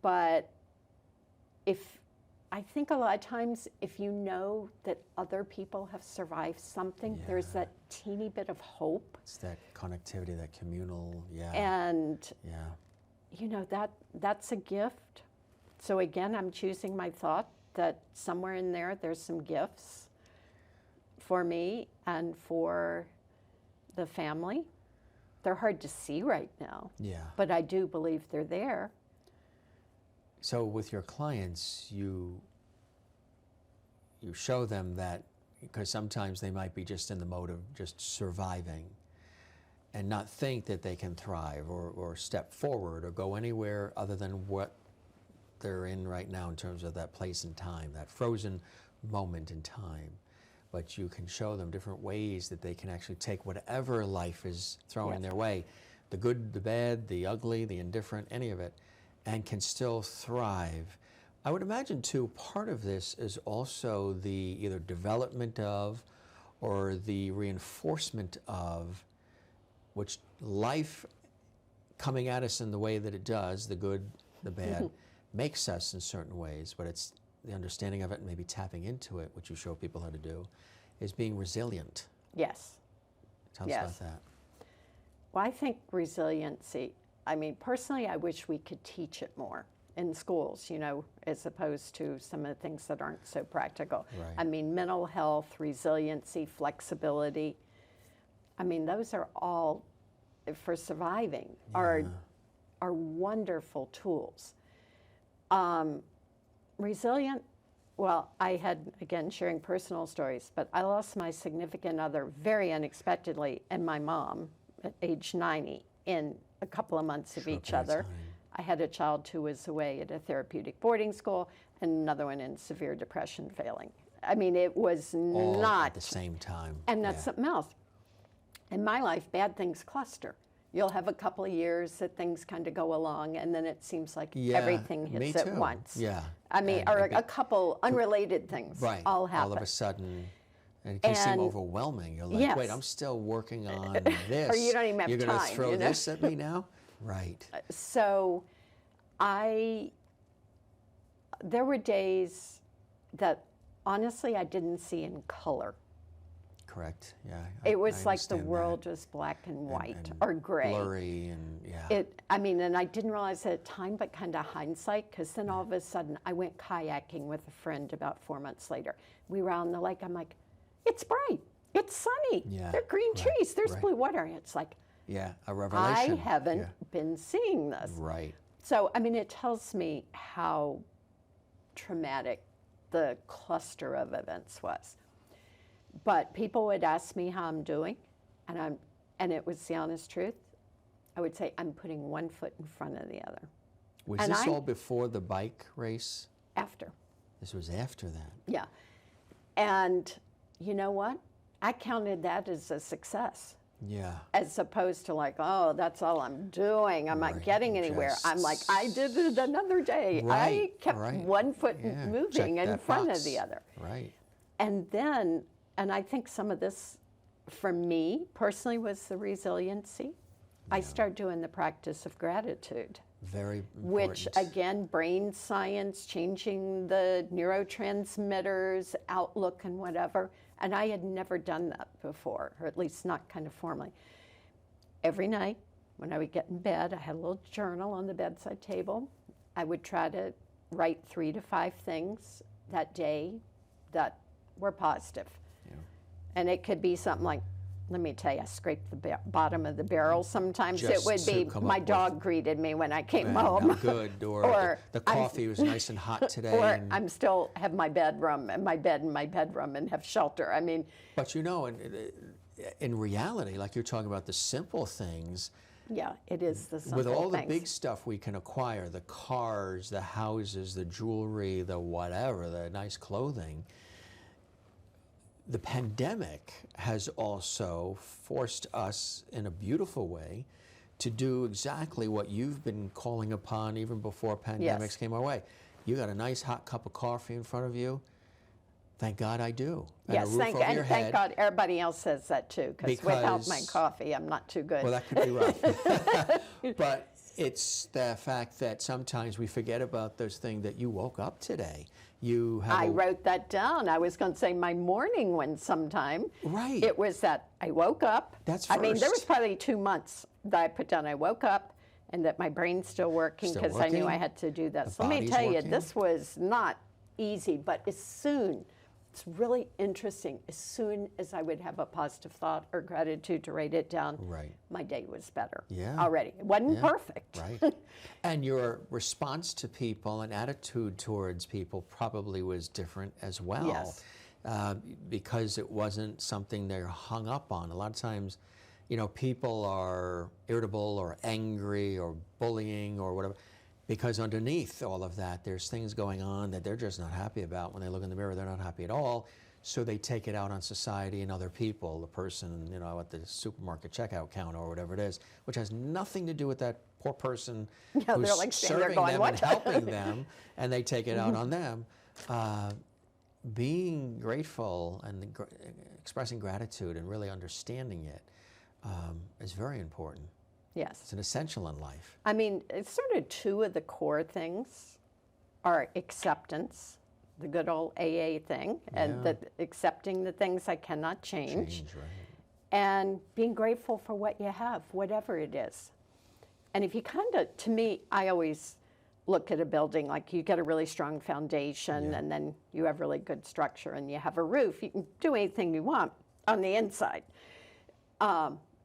But I think a lot of times if you know that other people have survived something, there's that teeny bit of hope. It's that connectivity, that communal, And, yeah. you know, that's a gift. So again, I'm choosing my thought that somewhere in there's some gifts for me and for the family. They're hard to see right now. Yeah. But I do believe they're there. So with your clients, you show them that, because sometimes they might be just in the mode of just surviving and not think that they can thrive or step forward or go anywhere other than what they're in right now in terms of that place and time, that frozen moment in time. But you can show them different ways that they can actually take whatever life is throwing their way, the good, the bad, the ugly, the indifferent, any of it, and can still thrive. I would imagine too, part of this is also the either development of or the reinforcement of which life coming at us in the way that it does, the good, the bad, makes us in certain ways, but it's the understanding of it and maybe tapping into it, which you show people how to do, is being resilient. Yes. Tell us about that. Well, I think resiliency, I mean, personally, I wish we could teach it more in schools, you know, as opposed to some of the things that aren't so practical. Right. I mean, mental health, resiliency, flexibility, I mean, those are all, for surviving, are wonderful tools. Resilient, well, I had, again, sharing personal stories, but I lost my significant other very unexpectedly and my mom at age 90 in a couple of months of each other. I had a child who was away at a therapeutic boarding school and another one in severe depression failing. I mean, it was all not at the same time. And that's something else. In my life, bad things cluster. You'll have a couple of years that things kind of go along, and then it seems like everything hits at once. Yeah. I mean, or a couple unrelated things all happen. All of a sudden, and it can seem overwhelming. You're like, wait, I'm still working on this. Or you don't even have You're time. going to throw this at me now? Right. So there were days that honestly I didn't see in color. Correct. Yeah. It was I like the understand world that. was black and white and or gray. Blurry and I mean, and I didn't realize at the time, but kind of hindsight, because then all of a sudden I went kayaking with a friend about 4 months later. We were out on the lake. I'm like, it's bright. It's sunny. Yeah, There are green trees. There's blue water. And it's like, a revelation. I haven't been seeing this. Right. So, I mean, it tells me how traumatic the cluster of events was. But people would ask me how I'm doing, and it was the honest truth. I would say I'm putting one foot in front of the other. Was this all before the bike race? After. This was after that. Yeah. And you know what? I counted that as a success. Yeah. As opposed to like, oh, that's all I'm doing. I'm not getting anywhere. I'm like, I did it another day. I kept one foot moving in front of the other. Right. And then, and I think some of this, for me personally, was the resiliency. I started doing the practice of gratitude. Very important. Which, again, brain science, changing the neurotransmitters, outlook, and whatever. And I had never done that before, or at least not kind of formally. Every night, when I would get in bed, I had a little journal on the bedside table. I would try to write 3 to 5 things that day that were positive. Yeah. And it could be something like, let me tell you, I scraped the bottom of the barrel. Sometimes it Just would to be come my up with- dog greeted me when I came Well, home. good, or, Or the coffee was nice and hot today. Or and- I'm still have my bedroom and my bed in my bedroom and have shelter. I mean, But you know, in reality, like you're talking about the simple things, yeah, it is the simple with all things. the big stuff we can acquire, the cars, the houses, the jewelry, the whatever, the nice clothing, the pandemic has also forced us in a beautiful way to do exactly what you've been calling upon even before pandemics Yes. came our way. You got a nice hot cup of coffee in front of you. Thank God I do. And a Yes, roof over your thank head. God everybody else says that too, because without my Because- coffee, I'm not too good. Well, that could be rough. But it's the fact that sometimes we forget about those things that you woke up today. You have I wrote that down. I was going to say my morning one sometime. Right. It was that I woke up. That's I mean, there was first. probably 2 months that I put down. I woke up and that my brain's still working Still because I knew I working. had to do that. The So let me body's tell you, working. this was not easy, but it's really interesting. As soon as I would have a positive thought or gratitude to write it down, Right. my day was better Yeah. already. It wasn't Yeah. perfect. Right. And your response to people and attitude towards people probably was different as well. Yes. Because it wasn't something they're hung up on. A lot of times, you know, people are irritable or angry or bullying or whatever, because underneath all of that, there's things going on that they're just not happy about. When they look in the mirror, they're not happy at all. So they take it out on society and other people, the person, you know, at the supermarket checkout counter or whatever it is, which has nothing to do with that poor person Yeah, who's they're like standing there serving going, them "What?" and helping them, and they take it out on them. Being grateful and expressing gratitude and really understanding it is very important. Yes. It's an essential in life. I mean, it's sort of two of the core things are acceptance, the good old AA thing, and Yeah. accepting the things I cannot change, Change, right? and being grateful for what you have, whatever it is. And if you kind of, to me, I always look at a building like you get a really strong foundation Yeah. and then you have really good structure and you have a roof. You can do anything you want on the inside.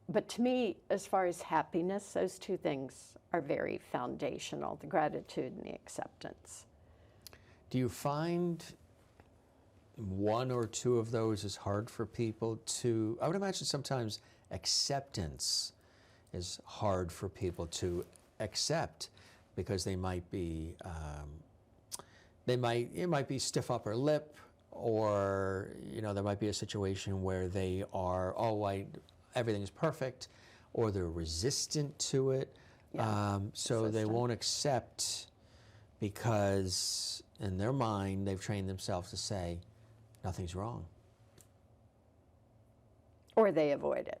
But to me, as far as happiness, those two things are very foundational, the gratitude and the acceptance. Do you find one or two of those is hard for people to, I would imagine sometimes acceptance is hard for people to accept because they might be, it might be stiff upper lip, or, you know, there might be a situation where they are, everything's perfect, or they're resistant to it. Yeah, So they resistant. won't accept because in their mind they've trained themselves to say nothing's wrong. Or they avoid it.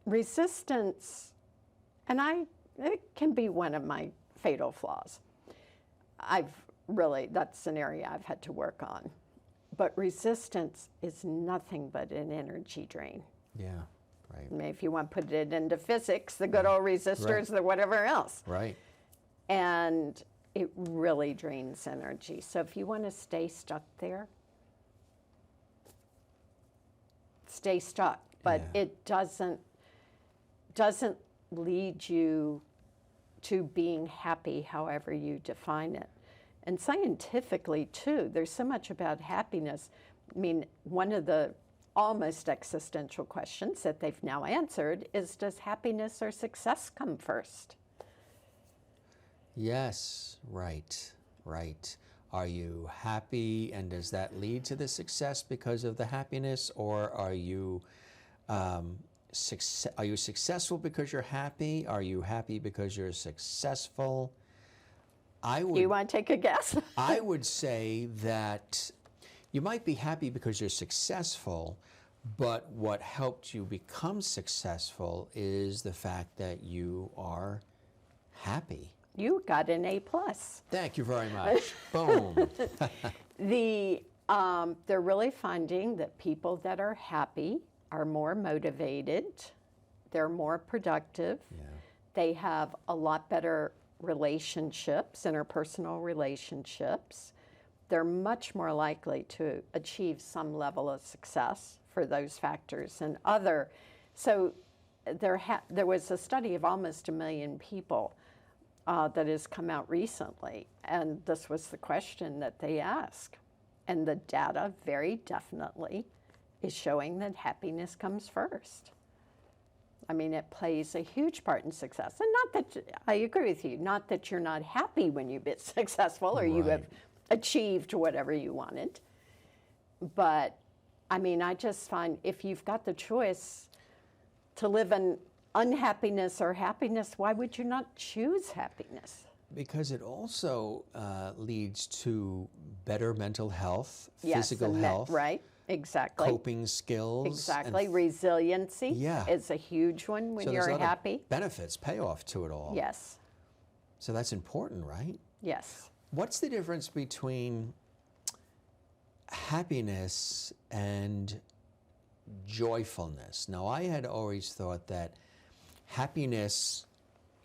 Resistance, and it can be one of my fatal flaws. That's an area I've had to work on. But resistance is nothing but an energy drain. Yeah, right. I mean, if you want to put it into physics, the good old resistors, the whatever else. Right. And it really drains energy. So if you want to stay stuck there, stay stuck. But Yeah. it doesn't lead you to being happy however you define it. And scientifically, too, there's so much about happiness. I mean, one of the almost existential questions that they've now answered is, does happiness or success come first? Yes, right, right. Are you happy, and does that lead to the success because of the happiness, or are you successful because you're happy? Are you happy because you're successful? Do you want to take a guess? I would say that you might be happy because you're successful, but what helped you become successful is the fact that you are happy. You got an A+. Thank you very much. Boom. They're really finding that people that are happy are more motivated, they're more productive, Yeah. they have a lot better relationships, interpersonal relationships. They're much more likely to achieve some level of success. For for those factors and other. So there was a study of almost 1 million people that has come out recently, and this was the question that they ask. And the data very definitely is showing that happiness comes first. I mean, it plays a huge part in success. And not that, I agree with you, not that you're not happy when you've been successful or you have achieved whatever you wanted. But, I mean, I just find if you've got the choice to live in unhappiness or happiness, why would you not choose happiness? Because it also leads to better mental health, Yes, physical health. Right, exactly. Coping skills. Exactly. Resiliency is a huge one when you're happy. Benefits, payoff to it all. Yes. So that's important, right? Yes. What's the difference between happiness and joyfulness? Now, I had always thought that happiness,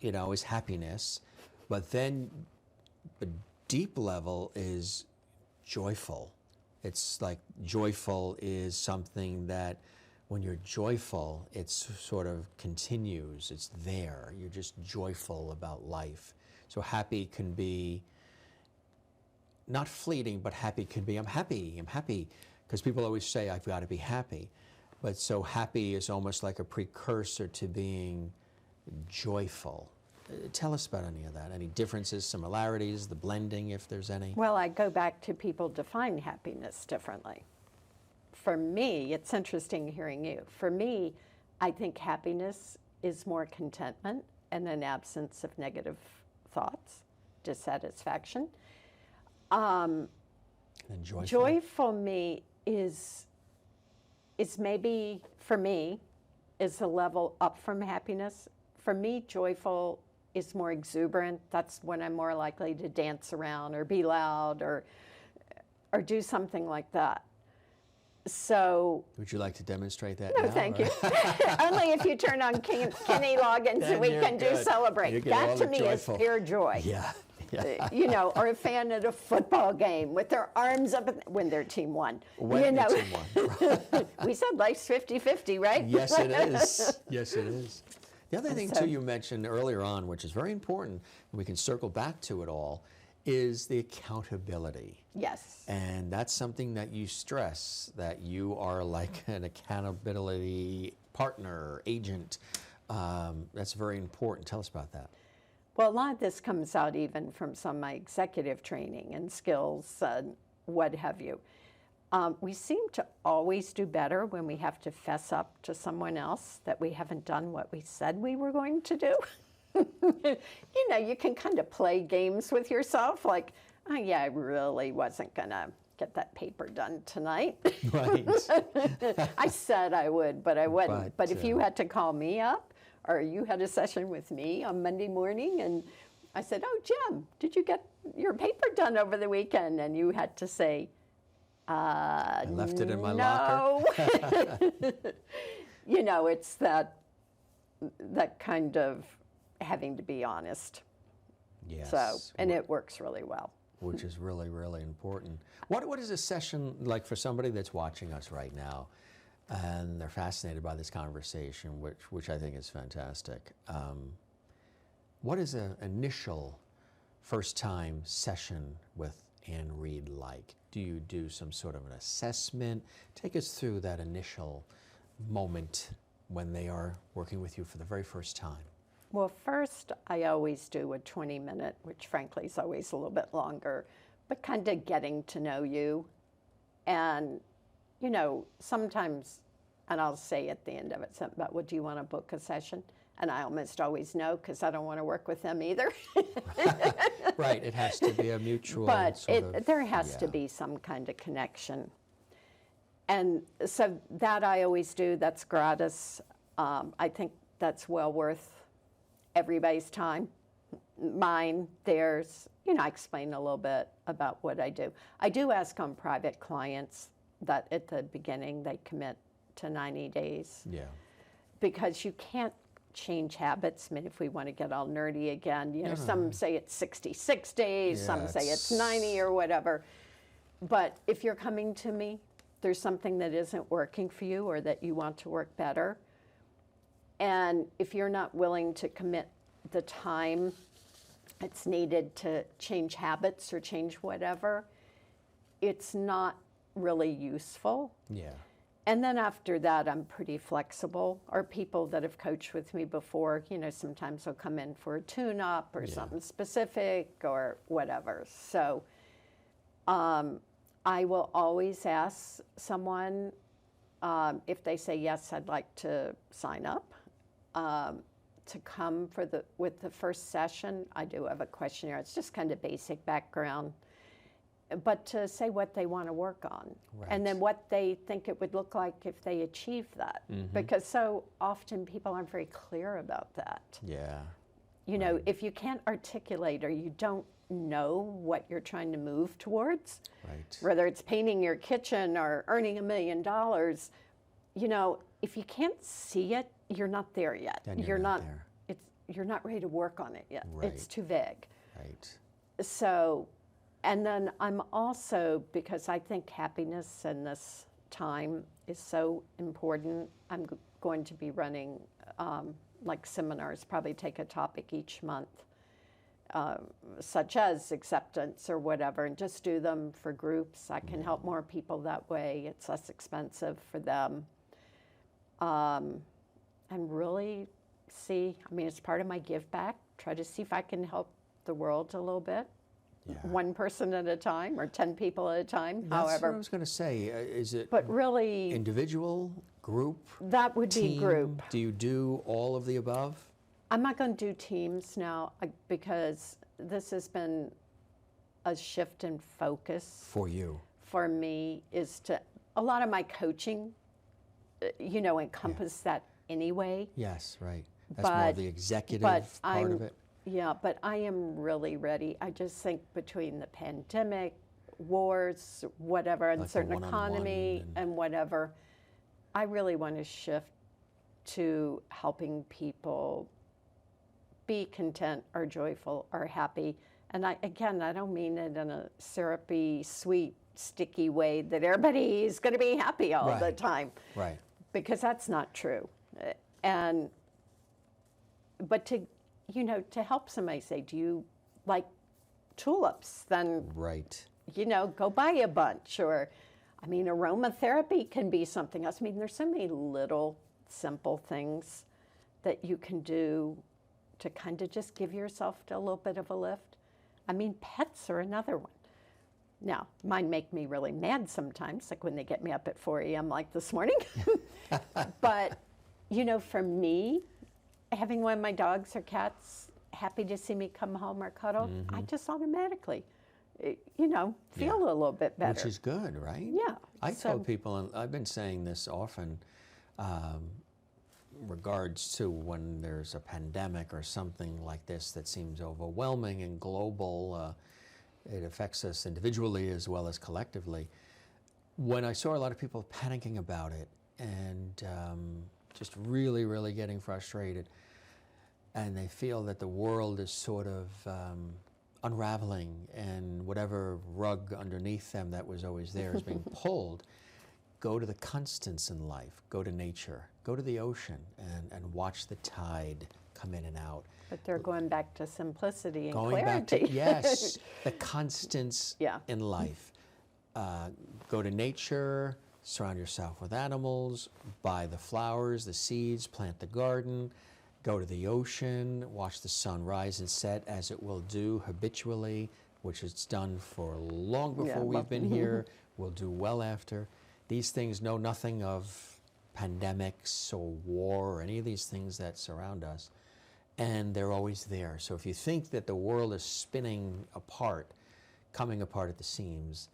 is happiness, but then a deep level is joyful. It's like joyful is something that when you're joyful, it sort of continues. It's there. You're just joyful about life. So happy can be not fleeting, but happy can be, I'm happy, because people always say, I've got to be happy. But so happy is almost like a precursor to being joyful. Tell us about any of that. Any differences, similarities, the blending, if there's any? Well, I go back to people define happiness differently. For me, it's interesting hearing you. For me, I think happiness is more contentment and an absence of negative thoughts, dissatisfaction. And joyful? Joy for me is maybe, for me, is a level up from happiness. For me, joyful is more exuberant. That's when I'm more likely to dance around or be loud or do something like that. So. Would you like to demonstrate that No, now? thank you. Only if you turn on Kenny Loggins and we can do Celebrate. That to me is pure joy. Yeah. Or a fan at a football game with their arms up when their team won. When their team won. We said life's 50-50, right? Yes, it is. Yes, it is. The other thing, too, you mentioned earlier on, which is very important, and we can circle back to it all, is the accountability. Yes. And that's something that you stress, that you are like an accountability partner, agent. That's very important. Tell us about that. Well, a lot of this comes out even from some of my executive training and skills, what have you. We seem to always do better when we have to fess up to someone else that we haven't done what we said we were going to do. You can kind of play games with yourself, like, oh yeah, I really wasn't going to get that paper done tonight. Right. I said I would, but I wouldn't. But if you had to call me up, or you had a session with me on Monday morning, and I said, oh, Jim, did you get your paper done over the weekend? And you had to say, I left it in my locker. It's that kind of having to be honest. Yes. So, and it works really well. Which is really, really important. What is a session like for somebody that's watching us right now, and they're fascinated by this conversation, which I think is fantastic. What is an initial first-time session with Ann Reid like? Do you do some sort of an assessment? Take us through that initial moment when they are working with you for the very first time. Well, first, I always do a 20-minute, which frankly is always a little bit longer, but kind of getting to know you. And, sometimes, and I'll say at the end of it something about, well, do you want to book a session? And I almost always know, because I don't want to work with them either. Right, it has to be a mutual but there has to be some kind of connection. And so that I always do, that's gratis. I think that's well worth everybody's time, mine, theirs. I explain a little bit about what I do. I do ask on private clients that at the beginning they commit to 90 days. Yeah. Because you can't change habits. I mean, if we want to get all nerdy again, some say it's 66 days, some say it's 90 or whatever. But if you're coming to me, there's something that isn't working for you or that you want to work better, and if you're not willing to commit the time it's needed to change habits or change whatever, it's not really useful. Yeah. And then after that, I'm pretty flexible. Or people that have coached with me before, sometimes they'll come in for a tune-up or something specific or whatever. So I will always ask someone if they say, yes, I'd like to sign up, to come with the first session. I do have a questionnaire. It's just kind of basic background. But to say what they want to work on, and then what they think it would look like if they achieve that. Because so often people aren't very clear about that. Yeah. If you can't articulate or you don't know what you're trying to move towards, whether it's painting your kitchen or earning $1 million, if you can't see it, you're not there yet. Then you're not there. You're not ready to work on it yet. Right. It's too vague. Right. So. And then I'm also, because I think happiness in this time is so important, I'm going to be running like seminars, probably take a topic each month, such as acceptance or whatever, and just do them for groups. I can help more people that way. It's less expensive for them. And really see, it's part of my give back, try to see if I can help the world a little bit. Yeah. One person at a time or 10 people at a time, That's however. what I was going to say. Is it but really, individual, group? That would team? be group. Do you do all of the above? I'm not going to do teams now because this has been a shift in focus. For you? For me, is to, a lot of my coaching, encompass that anyway. Yes, right. That's more the executive part of it. Yeah, but I am really ready. I just think between the pandemic, wars, whatever, uncertain economy and whatever, I really want to shift to helping people be content or joyful or happy. And I don't mean it in a syrupy, sweet, sticky way that everybody is going to be happy all the time. Right. Because that's not true. But to help somebody say, do you like tulips? Then, go buy a bunch. Or, aromatherapy can be something else. There's so many little simple things that you can do to kind of just give yourself a little bit of a lift. Pets are another one. Now, mine make me really mad sometimes, like when they get me up at 4 a.m. like this morning. But, for me, having one of my dogs or cats happy to see me come home or cuddle, I just automatically, feel a little bit better. Which is good, right? Yeah. I tell people, and I've been saying this often, regards to when there's a pandemic or something like this that seems overwhelming and global, it affects us individually as well as collectively. When I saw a lot of people panicking about it and just really, really getting frustrated, and they feel that the world is sort of unraveling and whatever rug underneath them that was always there is being pulled, go to the constants in life, go to nature, go to the ocean and watch the tide come in and out. But they're going back to simplicity and going clarity. Back to, yes, the constants in life. Go to nature, surround yourself with animals, buy the flowers, the seeds, plant the garden, go to the ocean, watch the sun rise and set as it will do habitually, which it's done for long before we've been here, will do well after. These things know nothing of pandemics or war or any of these things that surround us, and they're always there. So if you think that the world is spinning apart, coming apart at the seams,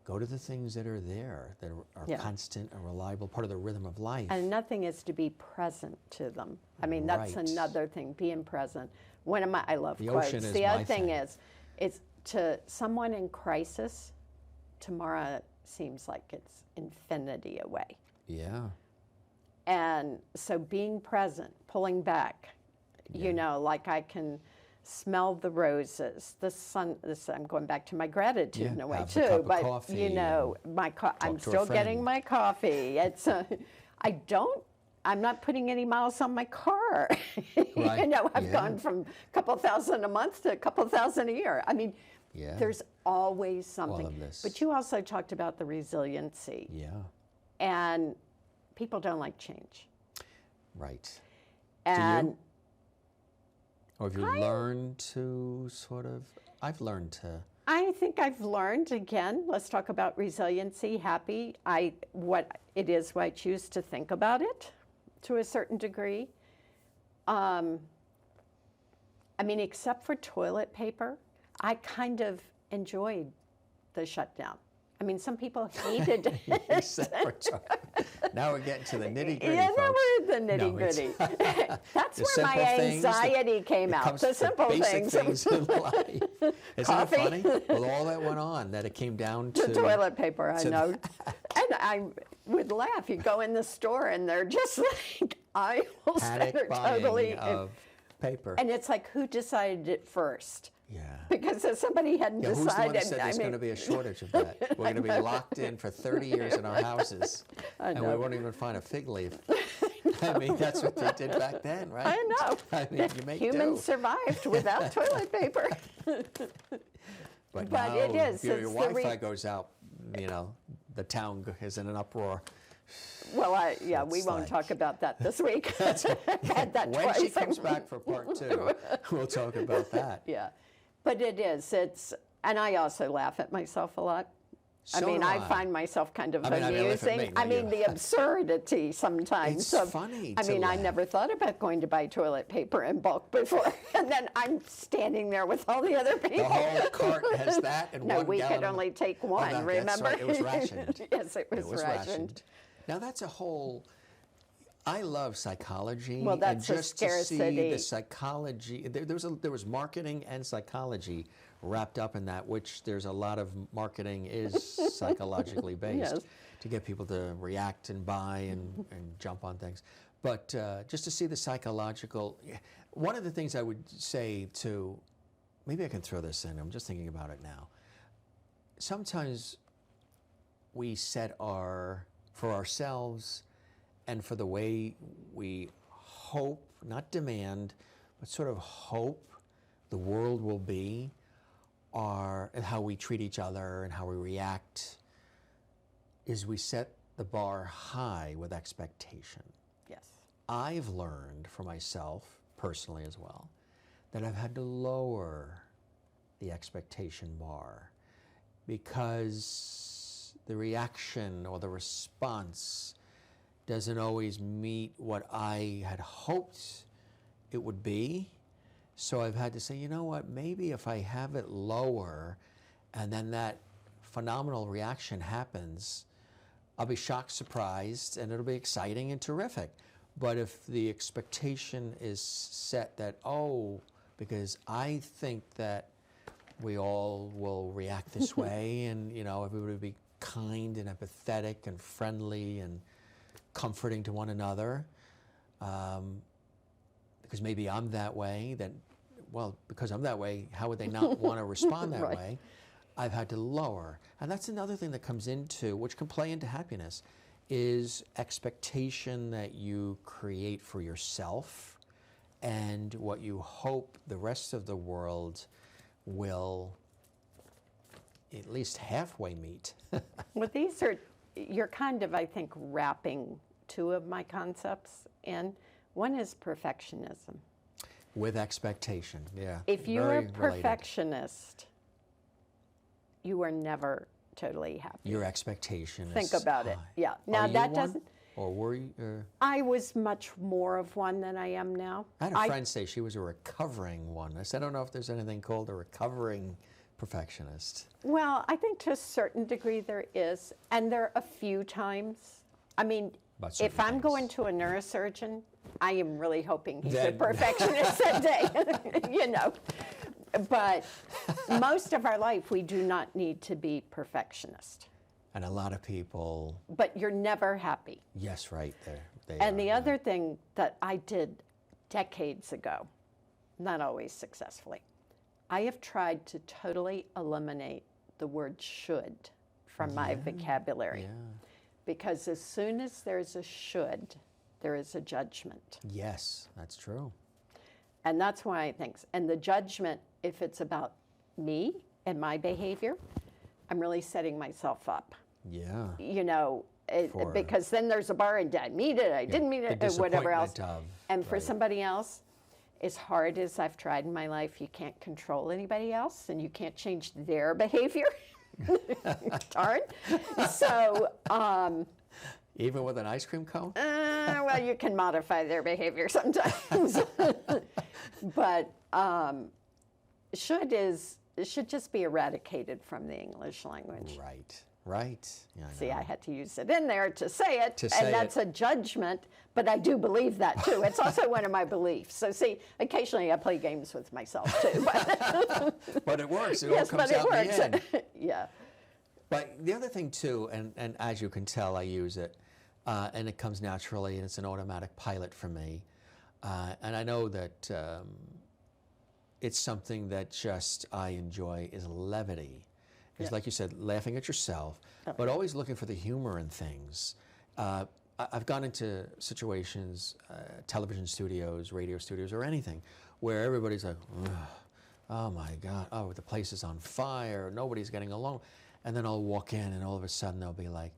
go to the things that are there, that are constant and reliable, part of the rhythm of life. And nothing is to be present to them. That's another thing, being present. I love the quotes. Ocean is the other my thing is, it's to someone in crisis, tomorrow seems like it's infinity away. Yeah. And so being present, pulling back, like I can smell the roses, the sun. I'm going back to my gratitude in a way have too. a cup of But coffee you know, I'm to a still getting friend. my coffee. It's I'm not putting any miles on my car. Right. You know, I've Yeah. gone from a couple thousand a month to a couple thousand a year. I mean, Yeah. there's always something. of this. But you also talked about the resiliency, Yeah. and people don't like change. Right. And Or have you learned to sort of, I've learned to, I think I've learned, again, let's talk about resiliency, happy. What it is, what I choose to think about it to a certain degree. I mean, except for toilet paper, I kind of enjoyed the shutdown. I mean, some people hated it. except for now we're getting to the nitty gritty, Yeah, folks. now we're the No, nitty gritty. That's the where my simple things, anxiety came it out. comes The to simple basic things. in life. Isn't Coffee. it funny? With all that went on, that it came down to The toilet paper, I to know. And I would laugh. You go in the store and they're just like, I will say they're panic buying totally. of paper. And it's like, who decided it first? Yeah. Because if somebody hadn't Yeah, who's the one decided, that said there's going to be a shortage of that? We're going to be locked in for 30 years in our houses, and we know. won't even find a fig leaf. I mean, that's what they did back then, right? I know. I mean, you make Humans do. survived without toilet paper. But but now, it is, Your, it's your the Wi-Fi goes out, you know, the town is in an uproar. Well, we It's won't like- talk about that this week. I've had that When twice. she comes back for part 2, we'll talk about that. Yeah, but it is. And I also laugh at myself a lot. I So mean, do I find myself kind of I mean, I mean, laugh at amusing. me, I not mean, you. the absurdity sometimes. It's of, funny I to mean, I laugh. never thought about going to buy toilet paper in bulk before, and then I'm standing there with all the other people. The whole cart has that and No, 1 we gallon. could only take one. that's remember? right, it was rationed. Yes, it was, It was rationed. Now that's a whole. I love psychology. Well, that's and a just to see scarcity. the psychology. There was marketing and psychology wrapped up in that, which there's a lot of marketing is psychologically based Yes. to get people to react and buy and jump on things. But just to see the psychological. One of the things I would say to, maybe I can throw this in. I'm just thinking about it now. Sometimes we set for ourselves and for the way we hope, not demand, but sort of hope the world will be, and how we treat each other and how we react, is we set the bar high with expectation. Yes. I've learned for myself, personally as well, that I've had to lower the expectation bar because the reaction or the response doesn't always meet what I had hoped it would be. So I've had to say, you know what, maybe if I have it lower and then that phenomenal reaction happens, I'll be shocked, surprised, and it'll be exciting and terrific. But if the expectation is set that, because I think that we all will react this way and, you know, everybody will be kind and empathetic and friendly and comforting to one another, because maybe I'm that way, because I'm that way, how would they not want to respond that Right. way? I've had to lower. And that's another thing that comes into, which can play into happiness, is expectation that you create for yourself and what you hope the rest of the world will at least halfway meet. Well, you're kind of, I think, wrapping two of my concepts in. One is perfectionism. With expectation, yeah. If you're Very a related. perfectionist, you are never totally happy. Your expectation Think is about it. high. Yeah. Are Now you that one? doesn't. Or were you? I was much more of one than I am now. I had a friend say she was a recovering one. I said, I don't know if there's anything called a recovering perfectionist. Well, I think to a certain degree there is, and there are a few times. I mean, About certain if I'm things. going to a neurosurgeon, I am really hoping he's a Then- perfectionist that day, you know. But most of our life, we do not need to be perfectionist. And a lot of people, But you're never happy. yes, right there. And the other thing that I did decades ago, not always successfully. I have tried to totally eliminate the word should from my vocabulary. Yeah. Because as soon as there's a should, there is a judgment. Yes, that's true. And that's why I think, and the judgment, if it's about me and my behavior, I'm really setting myself up. Yeah. You know, because then there's a bar and did I mean it, I didn't mean it, or whatever else. And for somebody else, as hard as I've tried in my life, you can't control anybody else and you can't change their behavior. Darn. So, even with an ice cream cone? well, you can modify their behavior sometimes. But should just be eradicated from the English language. Right. Right. Yeah, See, I had to use it in there to say it, and that's a judgment, but I do believe that too. It's also one of my beliefs. So see, occasionally I play games with myself too. But it works. It yes, all comes but it out works. in the end. Yeah. But the other thing too, and as you can tell, I use it, and it comes naturally, and it's an automatic pilot for me. And I know that it's something that just I enjoy is levity. It's like you said, laughing at yourself, but always looking for the humor in things. I've gone into situations, television studios, radio studios, or anything, where everybody's like, oh my God, oh, the place is on fire, nobody's getting along. And then I'll walk in and all of a sudden they'll be like,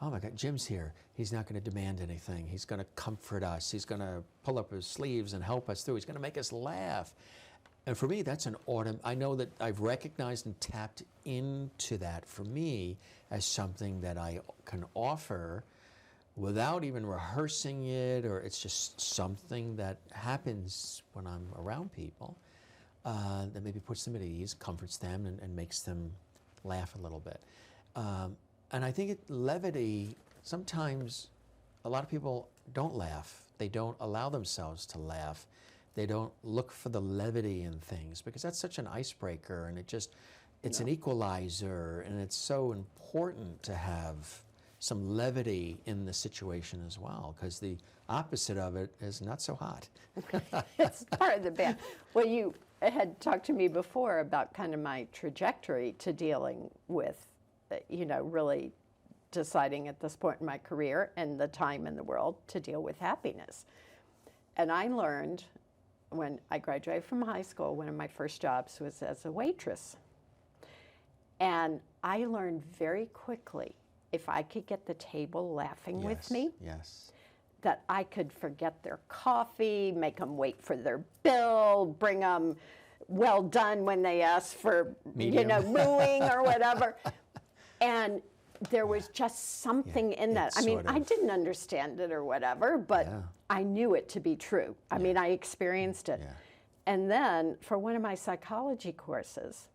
oh my God, Jim's here. He's not going to demand anything. He's going to comfort us. He's going to pull up his sleeves and help us through. He's going to make us laugh. And for me, that's an I know that I've recognized and tapped into that for me as something that I can offer without even rehearsing it, or it's just something that happens when I'm around people that maybe puts them at ease, comforts them, and makes them laugh a little bit. And I think levity, sometimes a lot of people don't laugh. They don't allow themselves to laugh. They don't look for the levity in things because that's such an icebreaker, and it's an equalizer, and it's so important to have some levity in the situation as well, because the opposite of it is not so hot. It's part of the band. Well, you had talked to me before about kind of my trajectory to dealing with, really deciding at this point in my career and the time in the world to deal with happiness. And I learned when I graduated from high school, one of my first jobs was as a waitress. And I learned very quickly, if I could get the table laughing with me, that I could forget their coffee, make them wait for their bill, bring them well done when they ask for, mooing or whatever. And there was just something in that. I mean, I didn't understand it or whatever, but I knew it to be true. I mean, I experienced it. And then for one of my psychology courses,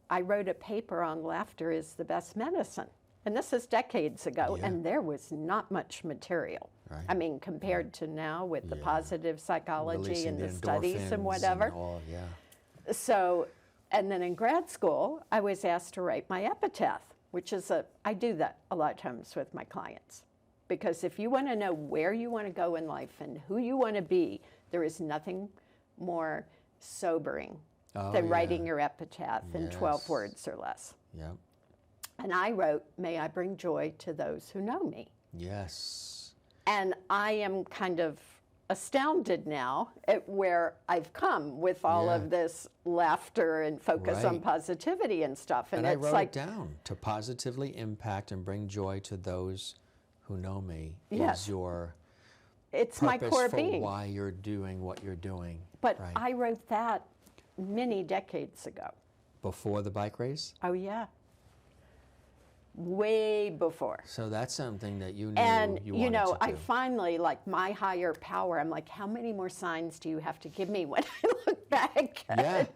I wrote a paper on laughter is the best medicine. And this is decades ago, and there was not much material. Right. I mean, compared to now with the positive psychology releasing and the studies and whatever. And all, So, and then in grad school, I was asked to write my epitaph, which is I do that a lot of times with my clients. Because if you want to know where you want to go in life and who you want to be, there is nothing more sobering than writing your epitaph in 12 words or less. And I wrote, may I bring joy to those who know me. Yes. And I am kind of astounded now at where I've come with all of this laughter and focus on positivity and stuff. And I wrote it down, to positively impact and bring joy to those who know me is your it's my core being. Why you're doing what you're doing. But I wrote that many decades ago. Before the bike race? Oh, yeah. Way before. So that's something that you knew and, you wanted to do. I finally, my higher power, I'm like, how many more signs do you have to give me when I look back at,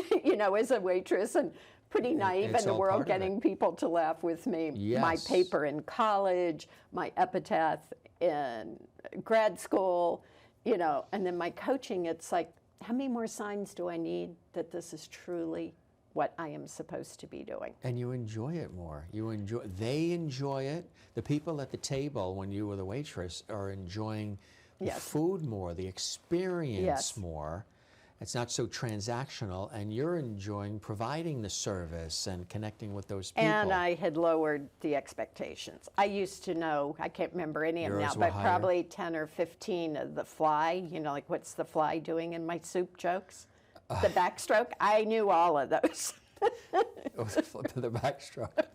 as a waitress and pretty naive in the world, getting people to laugh with me. My paper in college, my epitaph in grad school, and then my coaching, it's like, how many more signs do I need that this is truly what I am supposed to be doing? And you enjoy it more. They enjoy it. The people at the table, when you were the waitress, are enjoying the food more, the experience more. it's not so transactional, and you're enjoying providing the service and connecting with those people. And I had lowered the expectations. I used to know, I can't remember any of them now, Yours were but higher? probably 10 or 15 of the fly, like what's the fly doing in my soup jokes? The backstroke, I knew all of those. The backstroke.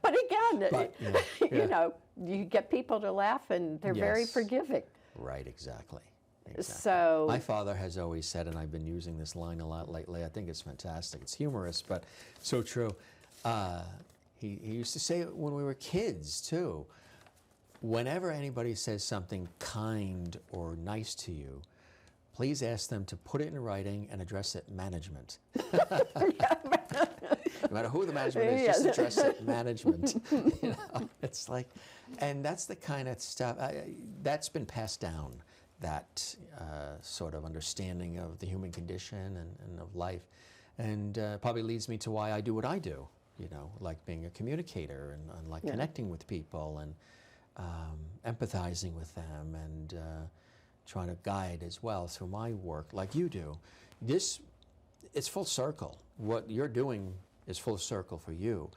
But again, yeah. You get people to laugh and they're very Yes. forgiving. Right, exactly. So My father has always said, and I've been using this line a lot lately, I think it's fantastic, it's humorous, but so true. He used to say it when we were kids, too. Whenever anybody says something kind or nice to you, please ask them to put it in writing and address it management. No matter who the management is, just address it management. It's like, and that's the kind of stuff, that's been passed down, that sort of understanding of the human condition and of life. And probably leads me to why I do what I do, like being a communicator and like connecting with people and empathizing with them and trying to guide as well through my work like you do. It's full circle. What you're doing is full circle for you.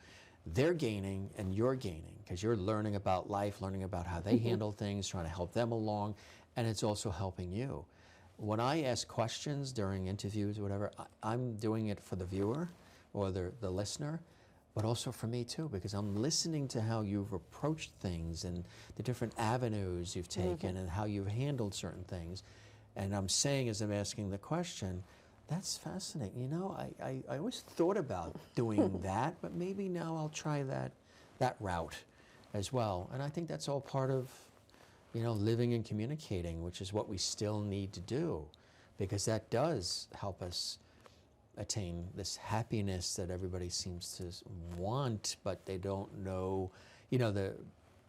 They're gaining and you're gaining because you're learning about life, learning about how they handle things, trying to help them along, and it's also helping you. When I ask questions during interviews or whatever, I'm doing it for the viewer or the listener, but also for me too, because I'm listening to how you've approached things and the different avenues you've taken and how you've handled certain things. And I'm saying as I'm asking the question, that's fascinating. I always thought about doing that, but maybe now I'll try that route as well. And I think that's all part of, living and communicating, which is what we still need to do, because that does help us attain this happiness that everybody seems to want, but they don't know.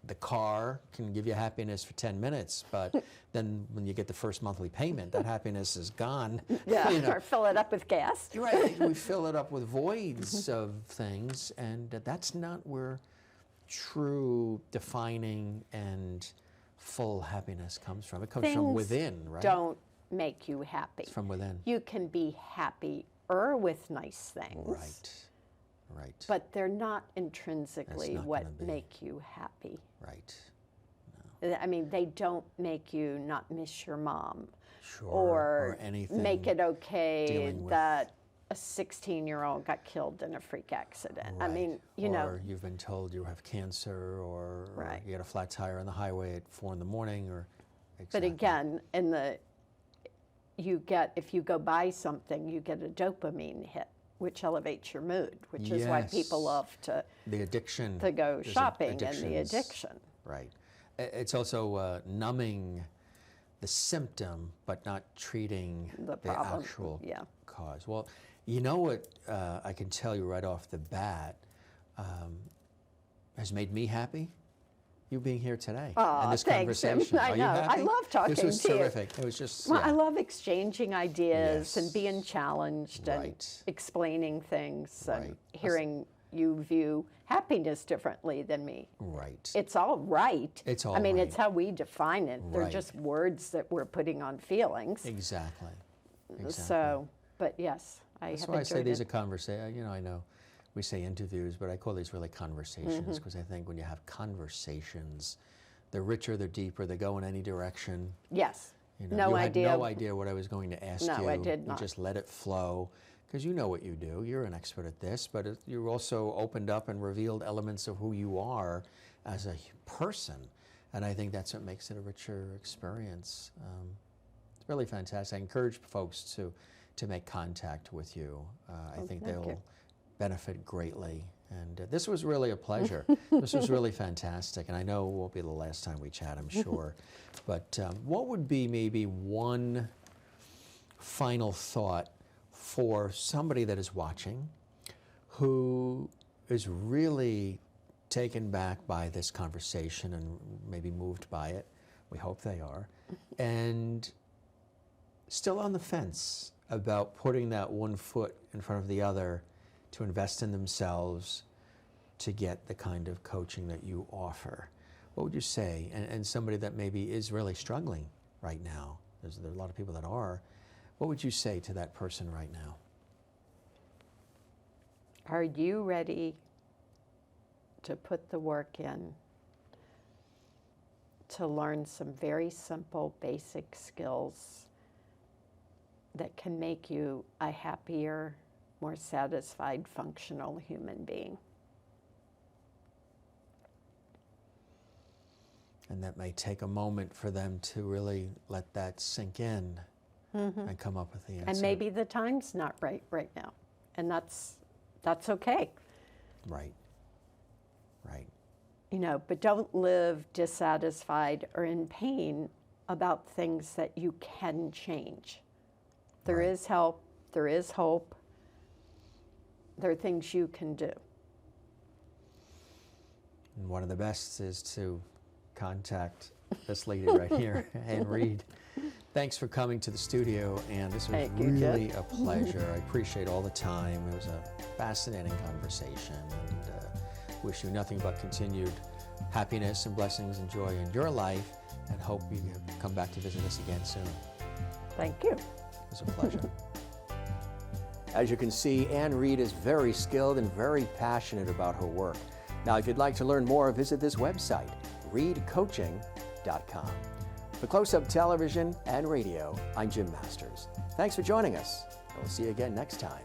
The car can give you happiness for 10 minutes, but then when you get the first monthly payment, that happiness is gone. Yeah, or fill it up with gas. Right, we fill it up with voids of things, and that's not where true defining and full happiness comes from. It comes from within, right? Don't make you happy. It's from within. You can be happier with nice things. Right. But they're not intrinsically not what gonna be. make you happy. Right. I mean, they don't make you not miss your mom. Sure. Or anything. make it okay dealing with- that a 16-year-old got killed in a freak accident. I mean, Or you've been told you have cancer, or you got a flat tire on the highway at 4 a.m, or. Exactly. But again, if you go buy something, you get a dopamine hit, which elevates your mood, which is why people love the addiction to go There's shopping and the addictions. addiction. Right. It's also numbing the symptom, but not treating The problem. actual Yeah. cause. Well, you know what I can tell you right off the bat has made me happy? You being here today and this thanks, Jim. conversation. I Are you know. happy? I love talking This was to you. terrific. It was just. Well, I love exchanging ideas and Yes. being challenged and Right. explaining things and Right. hearing you view happiness differently than me. Right. It's all right. It's all I mean, right. it's how we define it. They're Right. just words that we're putting on feelings. Exactly. So, but yes, I That's have why I say enjoyed these it. are conversations. I know we say interviews, but I call these really conversations because I think when you have conversations, they're richer, they're deeper, they go in any direction. Yes. You No had idea. no idea what I was going to ask you. No, I did not. You just let it flow because you know what you do. You're an expert at this, but you also opened up and revealed elements of who you are as a person. And I think that's what makes it a richer experience. It's really fantastic. I encourage folks to make contact with you. I think they'll benefit greatly. And this was really a pleasure. This was really fantastic. And I know it won't be the last time we chat, I'm sure. But what would be maybe one final thought for somebody that is watching who is really taken back by this conversation and maybe moved by it? We hope they are. And still on the fence about putting that one foot in front of the other to invest in themselves to get the kind of coaching that you offer. What would you say? And somebody that maybe is really struggling right now, there are a lot of people that are, what would you say to that person right now? Are you ready to put the work in to learn some very simple, basic skills that can make you a happier, more satisfied, functional human being? And that may take a moment for them to really let that sink in and come up with the answer. And maybe the time's not right now, and that's okay. Right. Right. You know, but don't live dissatisfied or in pain about things that you can change. There Right. is help, there is hope, there are things you can do. And one of the best is to contact this lady right here, Ann Reid. Thanks for coming to the studio, and this was Thank you, Jim. really a pleasure. I appreciate all the time. It was a fascinating conversation, and wish you nothing but continued happiness and blessings and joy in your life, and hope you can come back to visit us again soon. Thank you. It was a pleasure. As you can see, Ann Reid is very skilled and very passionate about her work. Now, if you'd like to learn more, visit this website, reidcoaching.com. For Close-Up Television and Radio, I'm Jim Masters. Thanks for joining us. We'll see you again next time.